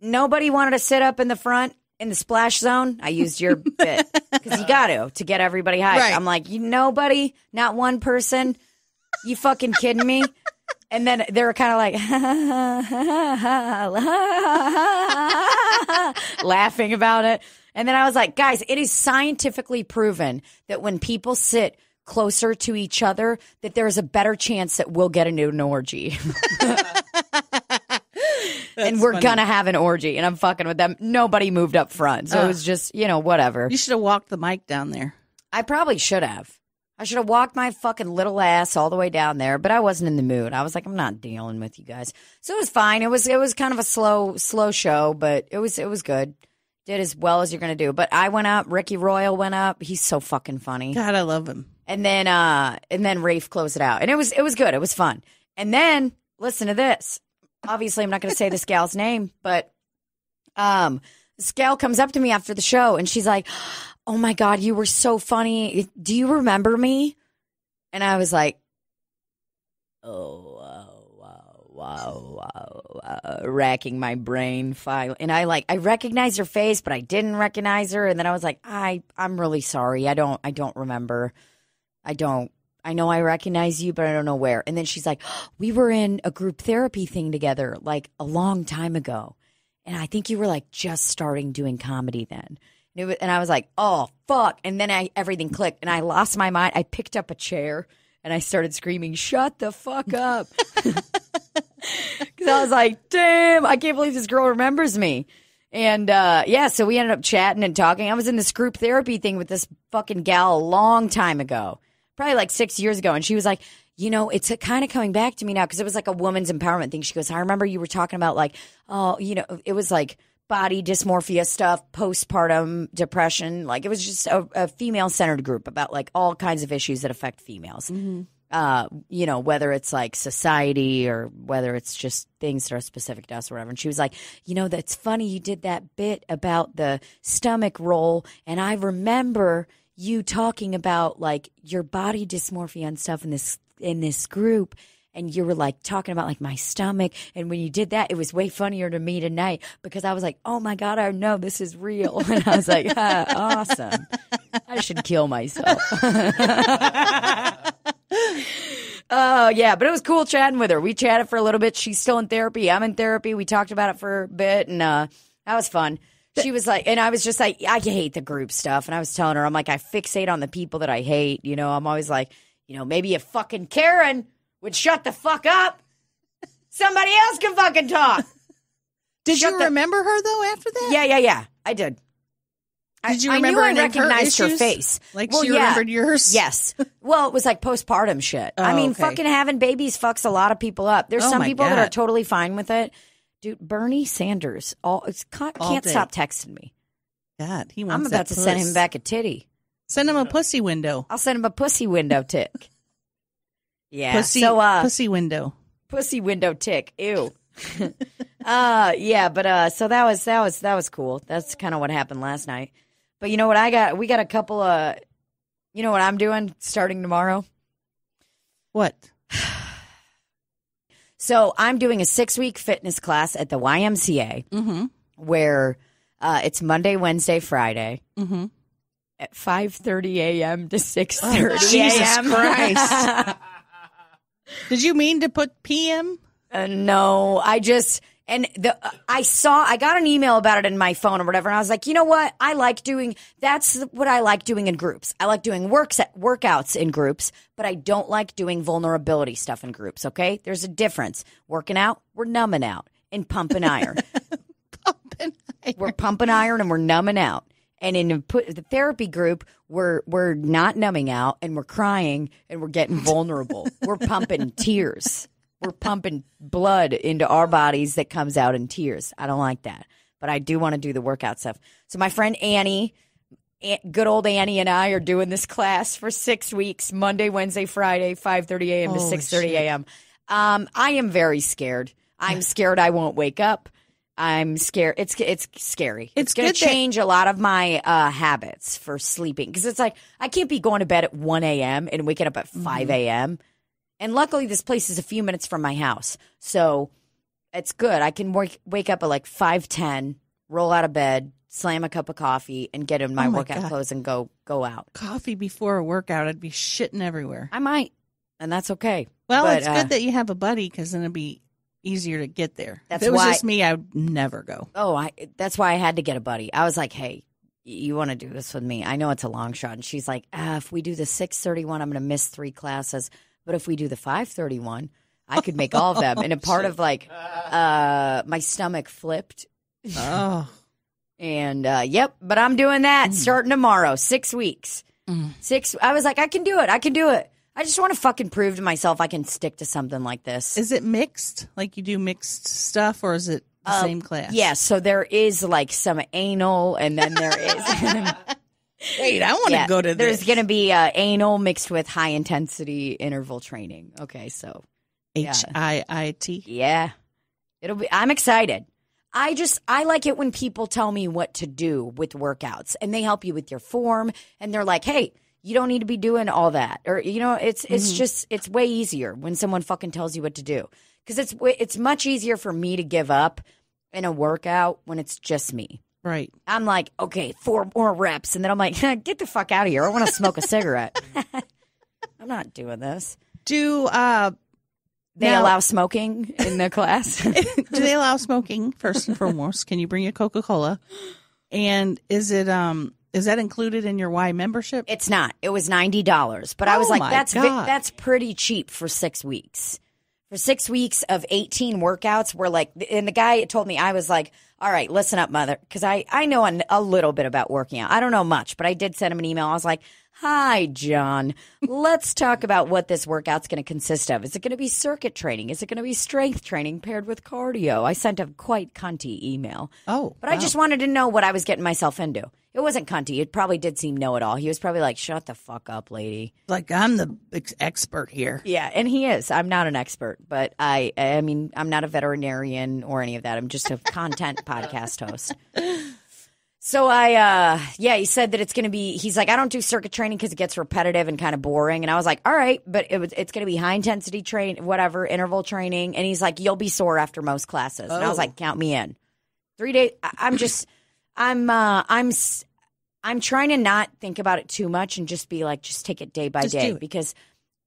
Nobody wanted to sit up in the front in the splash zone. I used your bit because you got to get everybody hyped. Right. I'm like, nobody, not one person. You fucking kidding me? And then they were kind of like laughing about it. And then I was like, guys, it is scientifically proven that when people sit closer to each other, that there is a better chance that we'll get into an orgy. And we're going to have an orgy. And I'm fucking with them. Nobody moved up front. So it was just, whatever. You should have walked the mic down there. I probably should have. I should have walked my fucking little ass all the way down there, but I wasn't in the mood. I was like, I'm not dealing with you guys. So it was fine. It was kind of a slow show, but it was good. Did as well as you're going to do. But I went up. Rickey Royal went up. He's so fucking funny. God, I love him. And then Rafe closed it out. And it was good. It was fun. And then, listen to this. Obviously, I'm not going to say this gal's name, but this gal comes up to me after the show, and she's like, oh, my God, you were so funny. Do you remember me? And I was like, racking my brain file. And I recognized her face, but I didn't recognize her. And then I was like, I'm really sorry. I don't remember. I know I recognize you, but I don't know where. And then she's like, we were in a group therapy thing together like a long time ago. And I think you were like just starting doing comedy then. And I was like, oh, fuck. And then everything clicked and I lost my mind. I picked up a chair and I started screaming, shut the fuck up. Because I was like, damn, I can't believe this girl remembers me. And so we ended up chatting and talking. I was in this group therapy thing with this fucking gal a long time ago, probably like 6 years ago. And she was like, it's kind of coming back to me now because it was like a woman's empowerment thing. She goes, I remember you were talking about like, it was like body dysmorphia stuff, postpartum depression. Like it was just a female-centered group about like all kinds of issues that affect females. Mm-hmm. Whether it's like society or whether it's just things that are specific to us or whatever. And she was like, that's funny. You did that bit about the stomach roll. And I remember you talking about like your body dysmorphia and stuff in this group. And you were like talking about like my stomach. And when you did that, it was way funnier to me tonight because I was like, oh my God, I know this is real. And I was like, awesome. I should kill myself. Oh, yeah, but it was cool chatting with her. We chatted for a little bit. She's still in therapy. I'm in therapy. We talked about it for a bit, and that was fun. She was like, and I was just like, I hate the group stuff. And I was telling her, I'm like, I fixate on the people that I hate. I'm always like, maybe a fucking Karen would shut the fuck up. Somebody else can fucking talk. Did you remember her, though, after that? Yeah. I did. Did you remember I knew I recognized her face. Like she remembered yours? Yes. Well, it was like postpartum shit. I mean, fucking having babies fucks a lot of people up. There's some people that are totally fine with it. Dude, Bernie Sanders can't stop texting me. God, he wants I'm about to send him back a titty. Send him a pussy window. I'll send him a pussy window tick. Yeah. Pussy window. Pussy window tick. Ew. So that was cool. That's kind of what happened last night. But you know what we got a couple of, you know what I'm doing starting tomorrow? What? So I'm doing a 6-week fitness class at the YMCA where it's Monday, Wednesday, Friday at 5:30 a.m. to 6:30 a.m. Jesus Christ. Did you mean to put PM? No, I got an email about it in my phone or whatever, and I was like, you know what? That's what I like doing in groups. I like doing workouts in groups, but I don't like doing vulnerability stuff in groups, okay? There's a difference. Working out, we're numbing out and pumping iron. We're pumping iron and we're numbing out. And in the therapy group, we're not numbing out and we're crying and we're getting vulnerable. We're pumping tears. We're pumping blood into our bodies that comes out in tears. I don't like that. But I do want to do the workout stuff. So my friend Annie, good old Annie, and I are doing this class for 6 weeks, Monday, Wednesday, Friday, 5:30 a.m. to 6:30 a.m. I am very scared. I'm scared I won't wake up. I'm scared. It's scary. It's going to change a lot of my habits for sleeping. Because it's like, I can't be going to bed at 1 a.m. and waking up at 5 a.m. And luckily, this place is a few minutes from my house. So it's good. I can wake up at like 5:10, roll out of bed, slam a cup of coffee, and get in my workout clothes and go out. Coffee before a workout, I'd be shitting everywhere. I might, and that's okay. Well, it's good that you have a buddy because then it'd be easier to get there. If it was just me, I would never go. That's why I had to get a buddy. I was like, hey, you want to do this with me? I know it's a long shot. And she's like, if we do the 6:30 one, I'm going to miss 3 classes. But if we do the 5:30 one, I could make all of them. And a part of like my stomach flipped. Oh. And but I'm doing that starting tomorrow, 6 weeks. I was like, I can do it. I can do it. I just want to fucking prove to myself I can stick to something like this. Is it mixed? Like you do mixed stuff, or is it the same class? Yeah, so there is like some anal, and then there is... Wait, I want to go to this. There's going to be anal mixed with high-intensity interval training. Okay, so... HIIT? Yeah. I'm excited. I like it when people tell me what to do with workouts, and they help you with your form, and they're like, hey... You don't need to be doing all that. Or, it's way easier when someone fucking tells you what to do. Because it's much easier for me to give up in a workout when it's just me. Right. I'm like, okay, 4 more reps. And then I'm like, get the fuck out of here. I want to smoke a cigarette. I'm not doing this. Do they allow smoking in the class? Do they allow smoking, first and foremost? Can you bring a Coca-Cola? And is that included in your Y membership? It's not. It was $90, but I was like, that's pretty cheap for 6 weeks. For 6 weeks of 18 workouts, we're like, and the guy told me, I was like, all right, listen up, mother, because I know a little bit about working out. I don't know much, but I did send him an email. I was like, hi, John, let's talk about what this workout's going to consist of. Is it going to be circuit training? Is it going to be strength training paired with cardio? I sent a quite cunty email. Oh, but wow. I just wanted to know what I was getting myself into. It wasn't cunty. It probably did seem know-it-all. He was probably like, shut the fuck up, lady. Like, I'm the expert here. Yeah, and he is. I'm not an expert, but I mean, I'm not a veterinarian or any of that. I'm just a content podcast host. So he said that it's going to be, he's like, I don't do circuit training because it gets repetitive and kind of boring. And I was like, all right, but it's going to be high intensity interval training. And he's like, you'll be sore after most classes. And I was like, count me in. 3 days. I'm trying to not think about it too much and just be like, just take it day by day, because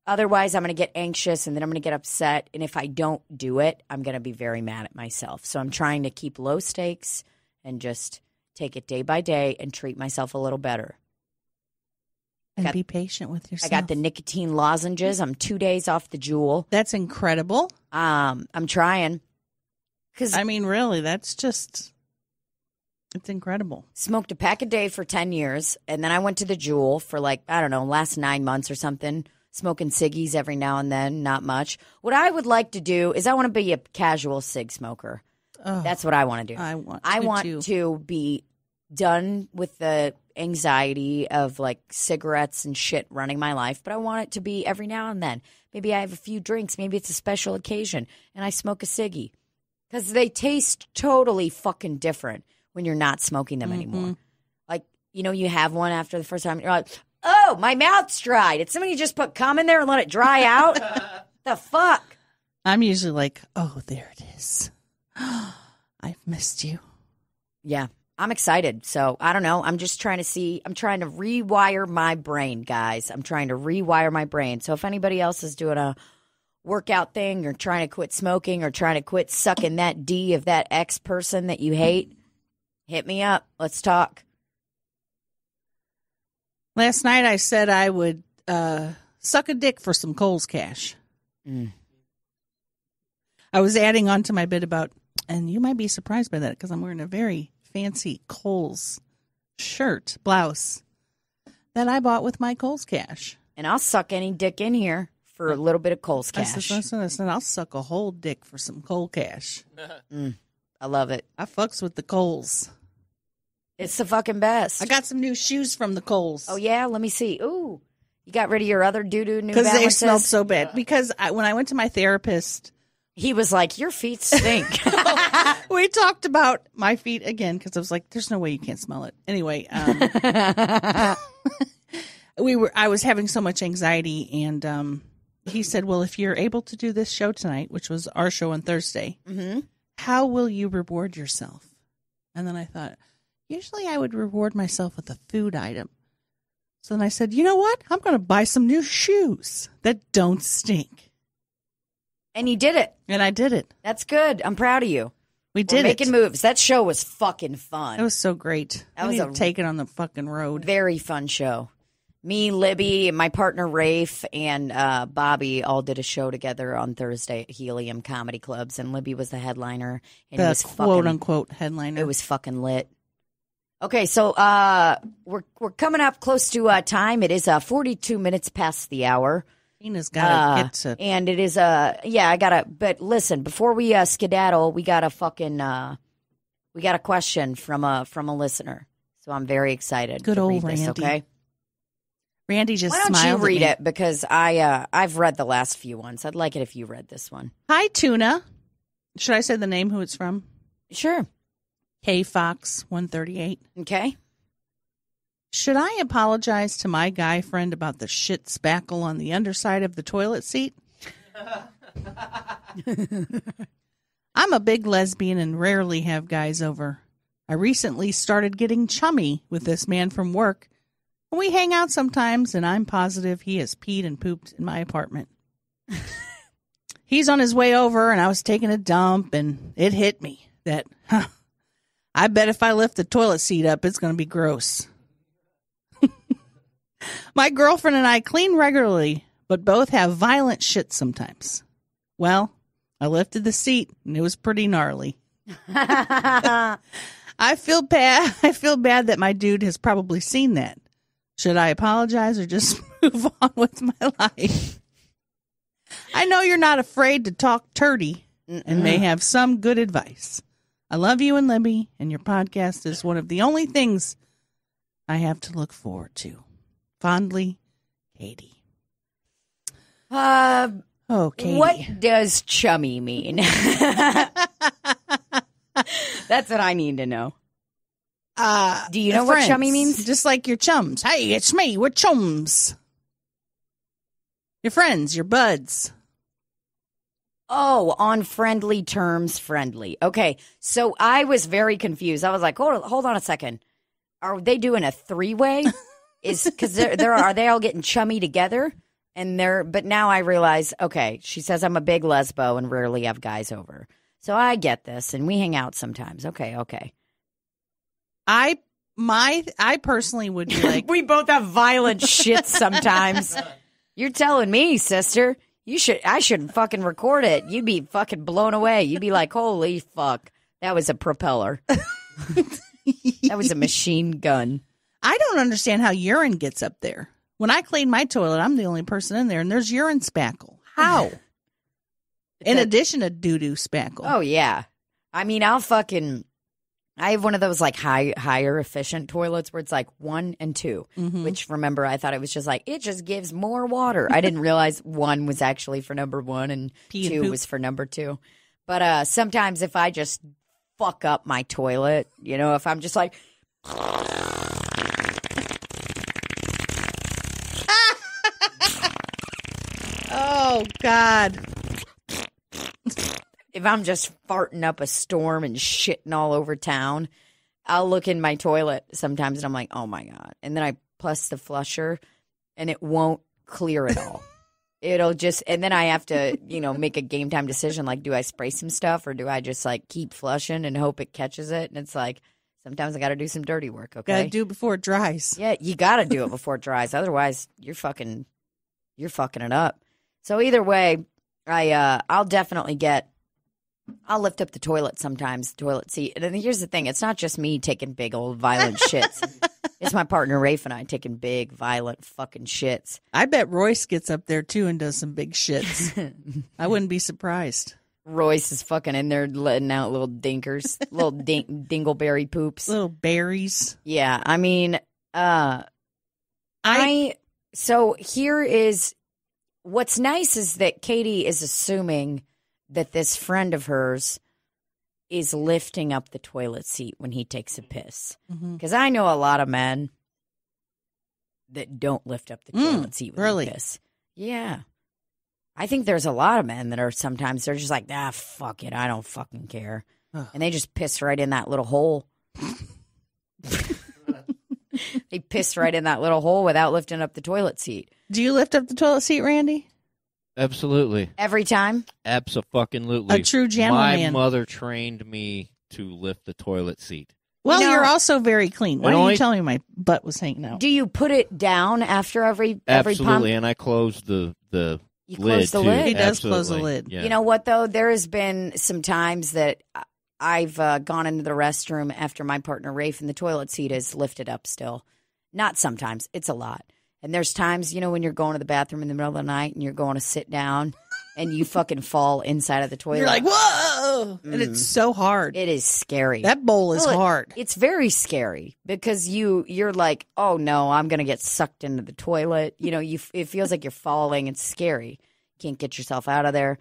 otherwise I'm going to get anxious and then I'm going to get upset. And if I don't do it, I'm going to be very mad at myself. So I'm trying to keep low stakes and just take it day by day and treat myself a little better. And be patient with yourself. I got the nicotine lozenges. I'm 2 days off the Juul. That's incredible. I'm trying. I mean, really, that's just... It's incredible. Smoked a pack a day for 10 years, and then I went to the Juul for last 9 months or something, smoking ciggies every now and then, not much. What I would like to do is I want to be a casual cig smoker. Oh, that's what I want to do. I want to be done with the anxiety of cigarettes and shit running my life, but I want it to be every now and then. Maybe I have a few drinks. Maybe it's a special occasion, and I smoke a ciggy. Because they taste totally fucking different when you're not smoking them anymore. You have one after the first time, you're like, oh, my mouth's dry. Did somebody just put cum in there and let it dry out? The fuck? I'm usually like, oh, there it is. I've missed you. Yeah, I'm excited. So, I don't know. I'm just trying to I'm trying to rewire my brain, guys. I'm trying to rewire my brain. So, if anybody else is doing a workout thing or trying to quit smoking or trying to quit sucking that D of that ex person that you hate, hit me up. Let's talk. Last night I said I would suck a dick for some Kohl's cash. I was adding on to my bit about, and you might be surprised by that because I'm wearing a very fancy Kohl's blouse that I bought with my Kohl's cash. And I'll suck any dick in here for a little bit of Kohl's cash. Listen, I'll suck a whole dick for some Kohl cash. I love it. I fucks with the Kohl's. It's the fucking best. I got some new shoes from the Kohl's. Oh, yeah? Let me see. Ooh. You got rid of your other doo-doo New Balances? Because they smelled so bad. Because when I went to my therapist... He was like, your feet stink. We talked about my feet again because I was like, there's no way you can't smell it. Anyway, I was having so much anxiety, and he said, well, if you're able to do this show tonight, which was our show on Thursday, how will you reward yourself? And then I thought, usually I would reward myself with a food item. So then I said, you know what? I'm going to buy some new shoes that don't stink. And you did it. And I did it. That's good. I'm proud of you. We're making moves. That show was fucking fun. It was so great. I was taken on the fucking road. Very fun show. Me, Libbie, and my partner Rafe, and Bobby all did a show together on Thursday at Helium Comedy Clubs, and Libbie was the headliner. And the quote-unquote headliner. It was fucking lit. Okay, so we're coming up close to time. It is 42 minutes past the hour. Tina's got to get to... And it is, I got to... But listen, before we skedaddle, we got a fucking... we got a question from a listener. So I'm very excited Good to old read this, Randy. okay? Randy just Why don't smiled you read at me. it? Because I've read the last few ones. I'd like it if you read this one. Hi, Tuna. Should I say the name who it's from? Sure. K Fox 138. Okay. Should I apologize to my guy friend about the shit spackle on the underside of the toilet seat? I'm a big lesbian and rarely have guys over. I recently started getting chummy with this man from work. We hang out sometimes, and I'm positive he has peed and pooped in my apartment. He's on his way over, and I was taking a dump, and it hit me that, I bet if I lift the toilet seat up, it's going to be gross. My girlfriend and I clean regularly, but both have violent shit sometimes. Well, I lifted the seat, and it was pretty gnarly. I feel bad that my dude has probably seen that. Should I apologize or just move on with my life? I know you're not afraid to talk turdy and may have some good advice. I love you and Libbie, and your podcast is one of the only things I have to look forward to. Fondly, Katie. Oh, Katie. What does chummy mean? That's what I need to know. Do you know what chummy means? Just like your chums. Hey, it's me. We're chums. Your friends, your buds. Oh, on friendly terms, friendly. Okay, so I was very confused. I was like, hold on a second. Are they doing a three-way? Because are they all getting chummy together? But now I realize, okay, she says I'm a big lesbo and rarely have guys over. So I get this, and we hang out sometimes. Okay. I personally would be like, we both have violent shit sometimes. You're telling me, sister. I should fucking record it. You'd be fucking blown away. You'd be like, holy fuck. That was a propeller. That was a machine gun. I don't understand how urine gets up there. When I clean my toilet, I'm the only person in there, and there's urine spackle. How? In addition to doo-doo spackle. Oh, yeah. I mean, I have one of those like higher efficient toilets where it's like 1 and 2, which remember I thought it was just like, it just gives more water. I didn't realize 1 was actually for number 1 and 2 was for number 2. But sometimes if I just fuck up my toilet, if I'm just like, oh God. If I'm just farting up a storm and shitting all over town, I'll look in my toilet sometimes and I'm like, oh my God. And then I plus the flusher and it won't clear it all. It'll just, and then I have to, make a game time decision. Like, do I spray some stuff or do I just like keep flushing and hope it catches it? And it's like, sometimes I got to do some dirty work. Okay. Got to do it before it dries. Yeah. You got to do it before it dries. Otherwise you're fucking it up. So either way, I'll definitely I'll lift up the toilet sometimes, toilet seat. And then here's the thing. It's not just me taking big old violent shits. It's my partner, Rafe, and I taking big, violent fucking shits. I bet Royce gets up there, too, and does some big shits. I wouldn't be surprised. Royce is fucking in there letting out little dinkers, little dingleberry poops. Little berries. Yeah, I mean, so here is, what's nice is that Katie is assuming that this friend of hers is lifting up the toilet seat when he takes a piss. Because I know a lot of men that don't lift up the toilet seat when they piss. Yeah. I think there's a lot of men that are sometimes, they're just like, fuck it, I don't fucking care. And they just piss right in that little hole. They piss right in that little hole without lifting up the toilet seat. Do you lift up the toilet seat, Randy? Absolutely. Every time? Abso-fucking-lutely. A true gentleman. My mother trained me to lift the toilet seat. Well, you're also very clean. Why didn't you tell me my butt was hanging out? Do you put it down after every Absolutely, pump? and I close the You lid close the too. lid? He does Absolutely. close the lid. Yeah. You know what, though? There has been some times that I've gone into the restroom after my partner Rafe, and the toilet seat is lifted up still. Not sometimes. It's a lot. And there's times, when you're going to the bathroom in the middle of the night and you're going to sit down and you fucking fall inside of the toilet. You're like, whoa! And it's so hard. It is scary. That bowl is hard. It's very scary because you're like, oh no, I'm going to get sucked into the toilet. It feels like you're falling. It's scary. Can't get yourself out of there.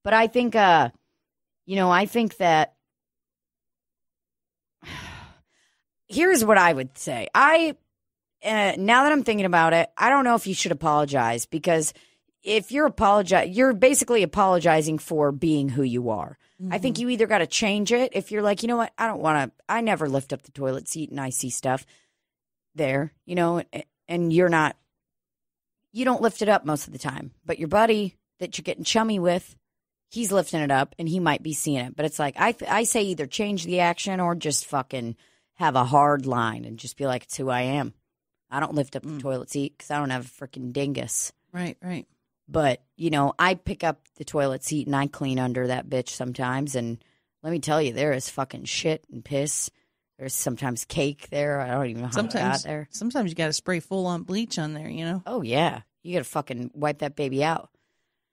But I think, I think that here's what I would say. Now that I'm thinking about it, I don't know if you should apologize, because if you're you're basically apologizing for being who you are. Mm-hmm. I think you either got to change it. If you're like, you know what, I never lift up the toilet seat and I see stuff there, and you don't lift it up most of the time, but your buddy that you're getting chummy with, he's lifting it up and he might be seeing it. But it's like, I say either change the action or just fucking have a hard line and just be like, it's who I am. I don't lift up the toilet seat because I don't have a freaking dingus. Right. But, I pick up the toilet seat and I clean under that bitch sometimes. And let me tell you, there is fucking shit and piss. There's sometimes cake there. I don't even know how it got there. Sometimes you got to spray full-on bleach on there, Oh, yeah. You got to fucking wipe that baby out.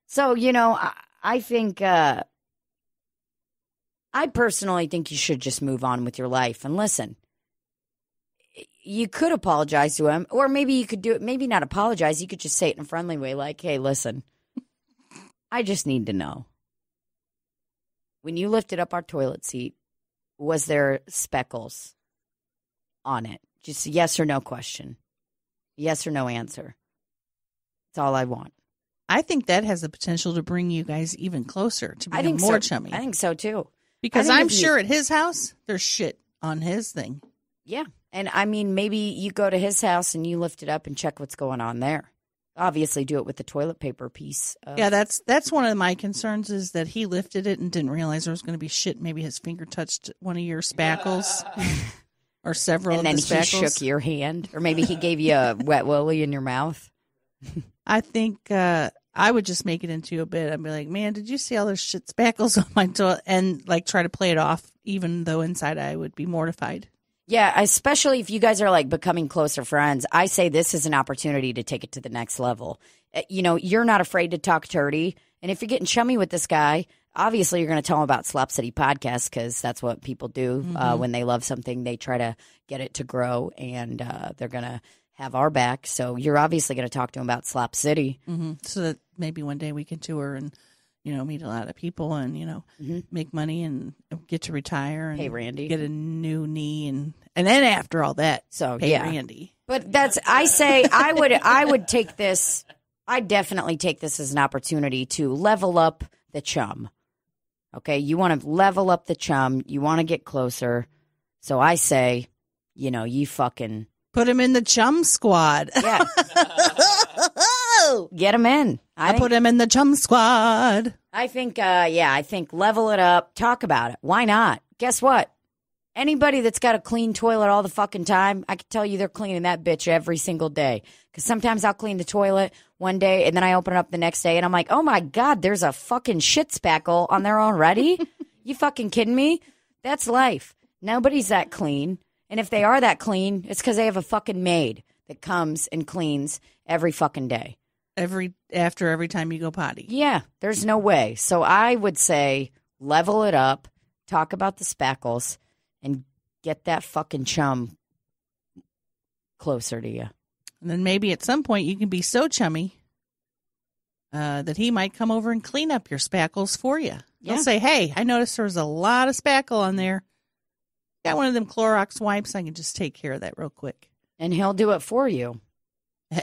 So, I think, I personally think you should just move on with your life. And listen, you could apologize to him, or maybe you could do it. Maybe not apologize. You could just say it in a friendly way, like, hey, listen, I just need to know. When you lifted up our toilet seat, was there speckles on it? Just a yes or no question. Yes or no answer. That's all I want. I think that has the potential to bring you guys even closer, to being more chummy. I think so, too. Because I'm sure at his house, there's shit on his thing. Yeah. And I mean, maybe you go to his house and you lift it up and check what's going on there. Obviously, do it with the toilet paper piece. Yeah, that's one of my concerns, is that he lifted it and didn't realize there was going to be shit. Maybe his finger touched one of your spackles or several and of the spackles. And then he shook your hand, or maybe he gave you a wet willy in your mouth. I think I would just make it into a bit. I'd be like, man, did you see all those shit spackles on my toilet? And like try to play it off, even though inside I would be mortified. Yeah, especially if you guys are like becoming closer friends. I say this is an opportunity to take it to the next level. You're not afraid to talk dirty. And if you're getting chummy with this guy, obviously you're going to tell him about Slop City podcast, because that's what people do when they love something. They try to get it to grow, and they're going to have our back. So you're obviously going to talk to him about Slop City. Mm-hmm. So that maybe one day we can tour and, meet a lot of people and, make money and get to retire and pay Randy, get a new knee. And then after all that, pay Randy. But I would take this. I definitely take this as an opportunity to level up the chum. Okay. You want to level up the chum. You want to get closer. So I say, you fucking put him in the chum squad. Yeah. Get him in. I put him in the chum squad. I think, I think level it up. Talk about it. Why not? Guess what? Anybody that's got a clean toilet all the fucking time, I can tell you they're cleaning that bitch every single day. Because sometimes I'll clean the toilet one day and then I open it up the next day and I'm like, oh my God, there's a fucking shit spackle on there already? You fucking kidding me? That's life. Nobody's that clean. And if they are that clean, it's because they have a fucking maid that comes and cleans every fucking day. After every time you go potty. Yeah, there's no way. So I would say level it up, talk about the spackles, and get that fucking chum closer to you. And then maybe at some point you can be so chummy that he might come over and clean up your spackles for you. Yeah. He'll say, hey, I noticed there was a lot of spackle on there. Got one of them Clorox wipes. I can just take care of that real quick. And he'll do it for you.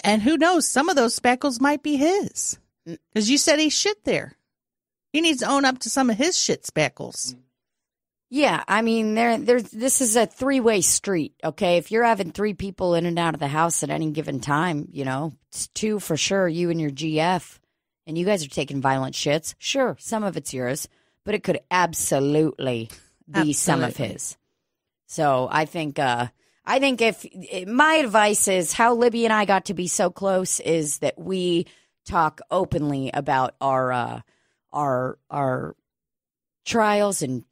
And who knows, some of those spackles might be his. Because you said he shit there. He needs to own up to some of his shit spackles. Yeah, I mean, this is a three-way street, okay? If you're having three people in and out of the house at any given time, it's two for sure, you and your GF, and you guys are taking violent shits. Sure, some of it's yours, but it could absolutely be some of his. So I think if my advice is how Libbie and I got to be so close is that we talk openly about our trials and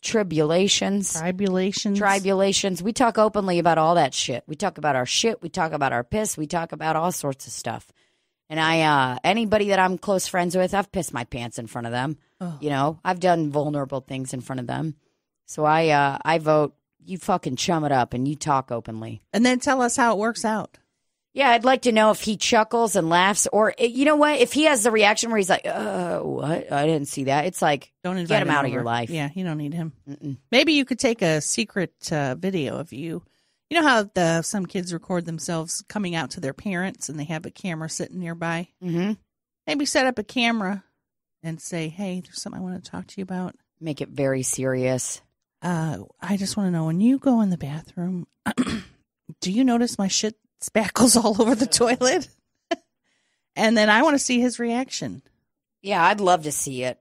tribulations. Tribulations. We talk openly about all that shit. We talk about our shit. We talk about our piss. We talk about all sorts of stuff. And anybody that I'm close friends with, I've pissed my pants in front of them. Oh. You know, I've done vulnerable things in front of them. So I vote you fucking chum it up and you talk openly. And then tell us how it works out. Yeah, I'd like to know if he chuckles and laughs, or you know what? If he has the reaction where he's like, what? I didn't see that. It's like, don't get him out of your life. Yeah, you don't need him. Maybe you could take a secret video of you. You know how some kids record themselves coming out to their parents and they have a camera sitting nearby? Mm-hmm. Maybe set up a camera and say, hey, there's something I want to talk to you about. Make it very serious. I just want to know, when you go in the bathroom, do you notice my shit spackles all over the toilet? And then I want to see his reaction. Yeah, I'd love to see it.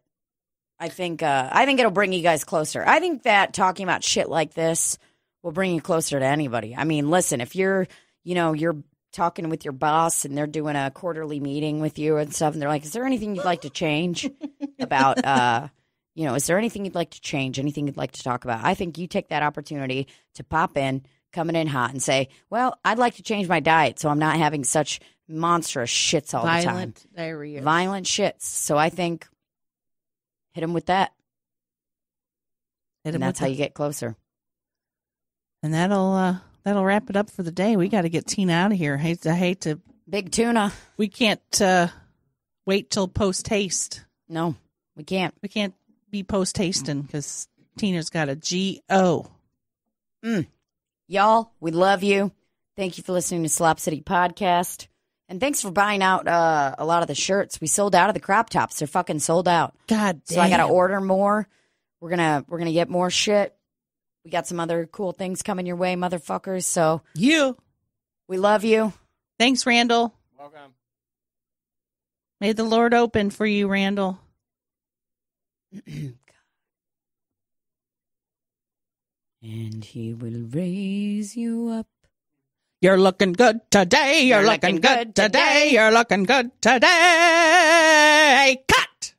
I think it'll bring you guys closer. I think that talking about shit like this will bring you closer to anybody. I mean, listen, if you're talking with your boss and they're doing a quarterly meeting with you and stuff, and they're like, is there anything you'd like to change about, is there anything you'd like to change, anything you'd like to talk about? I think you take that opportunity to pop in, coming in hot, and say, well, I'd like to change my diet so I'm not having such monstrous shits all the time. Violent diarrhea. Violent shits. So I think hit him with that. And that's how you get closer. And that'll wrap it up for the day. We got to get Tina out of here. I hate to. Big tuna. We can't wait till post-haste. No, we can't. We can't be post-hasting because Tina's got a G.O. Y'all, we love you. Thank you for listening to Slop City Podcast. And thanks for buying out a lot of the shirts. We sold out of the crop tops. They're fucking sold out. God damn. So I got to order more. We're gonna get more shit. We got some other cool things coming your way, motherfuckers. So we love you. Thanks, Randall. Welcome. May the Lord open for you, Randall. And he will raise you up. You're looking good today. You're looking good today. You're looking good today. Cut.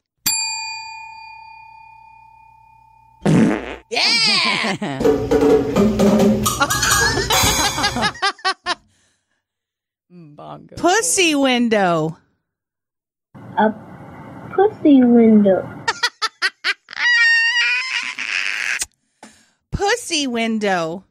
Yeah. Bongo. Pussy window. A pussy window. Pussy window.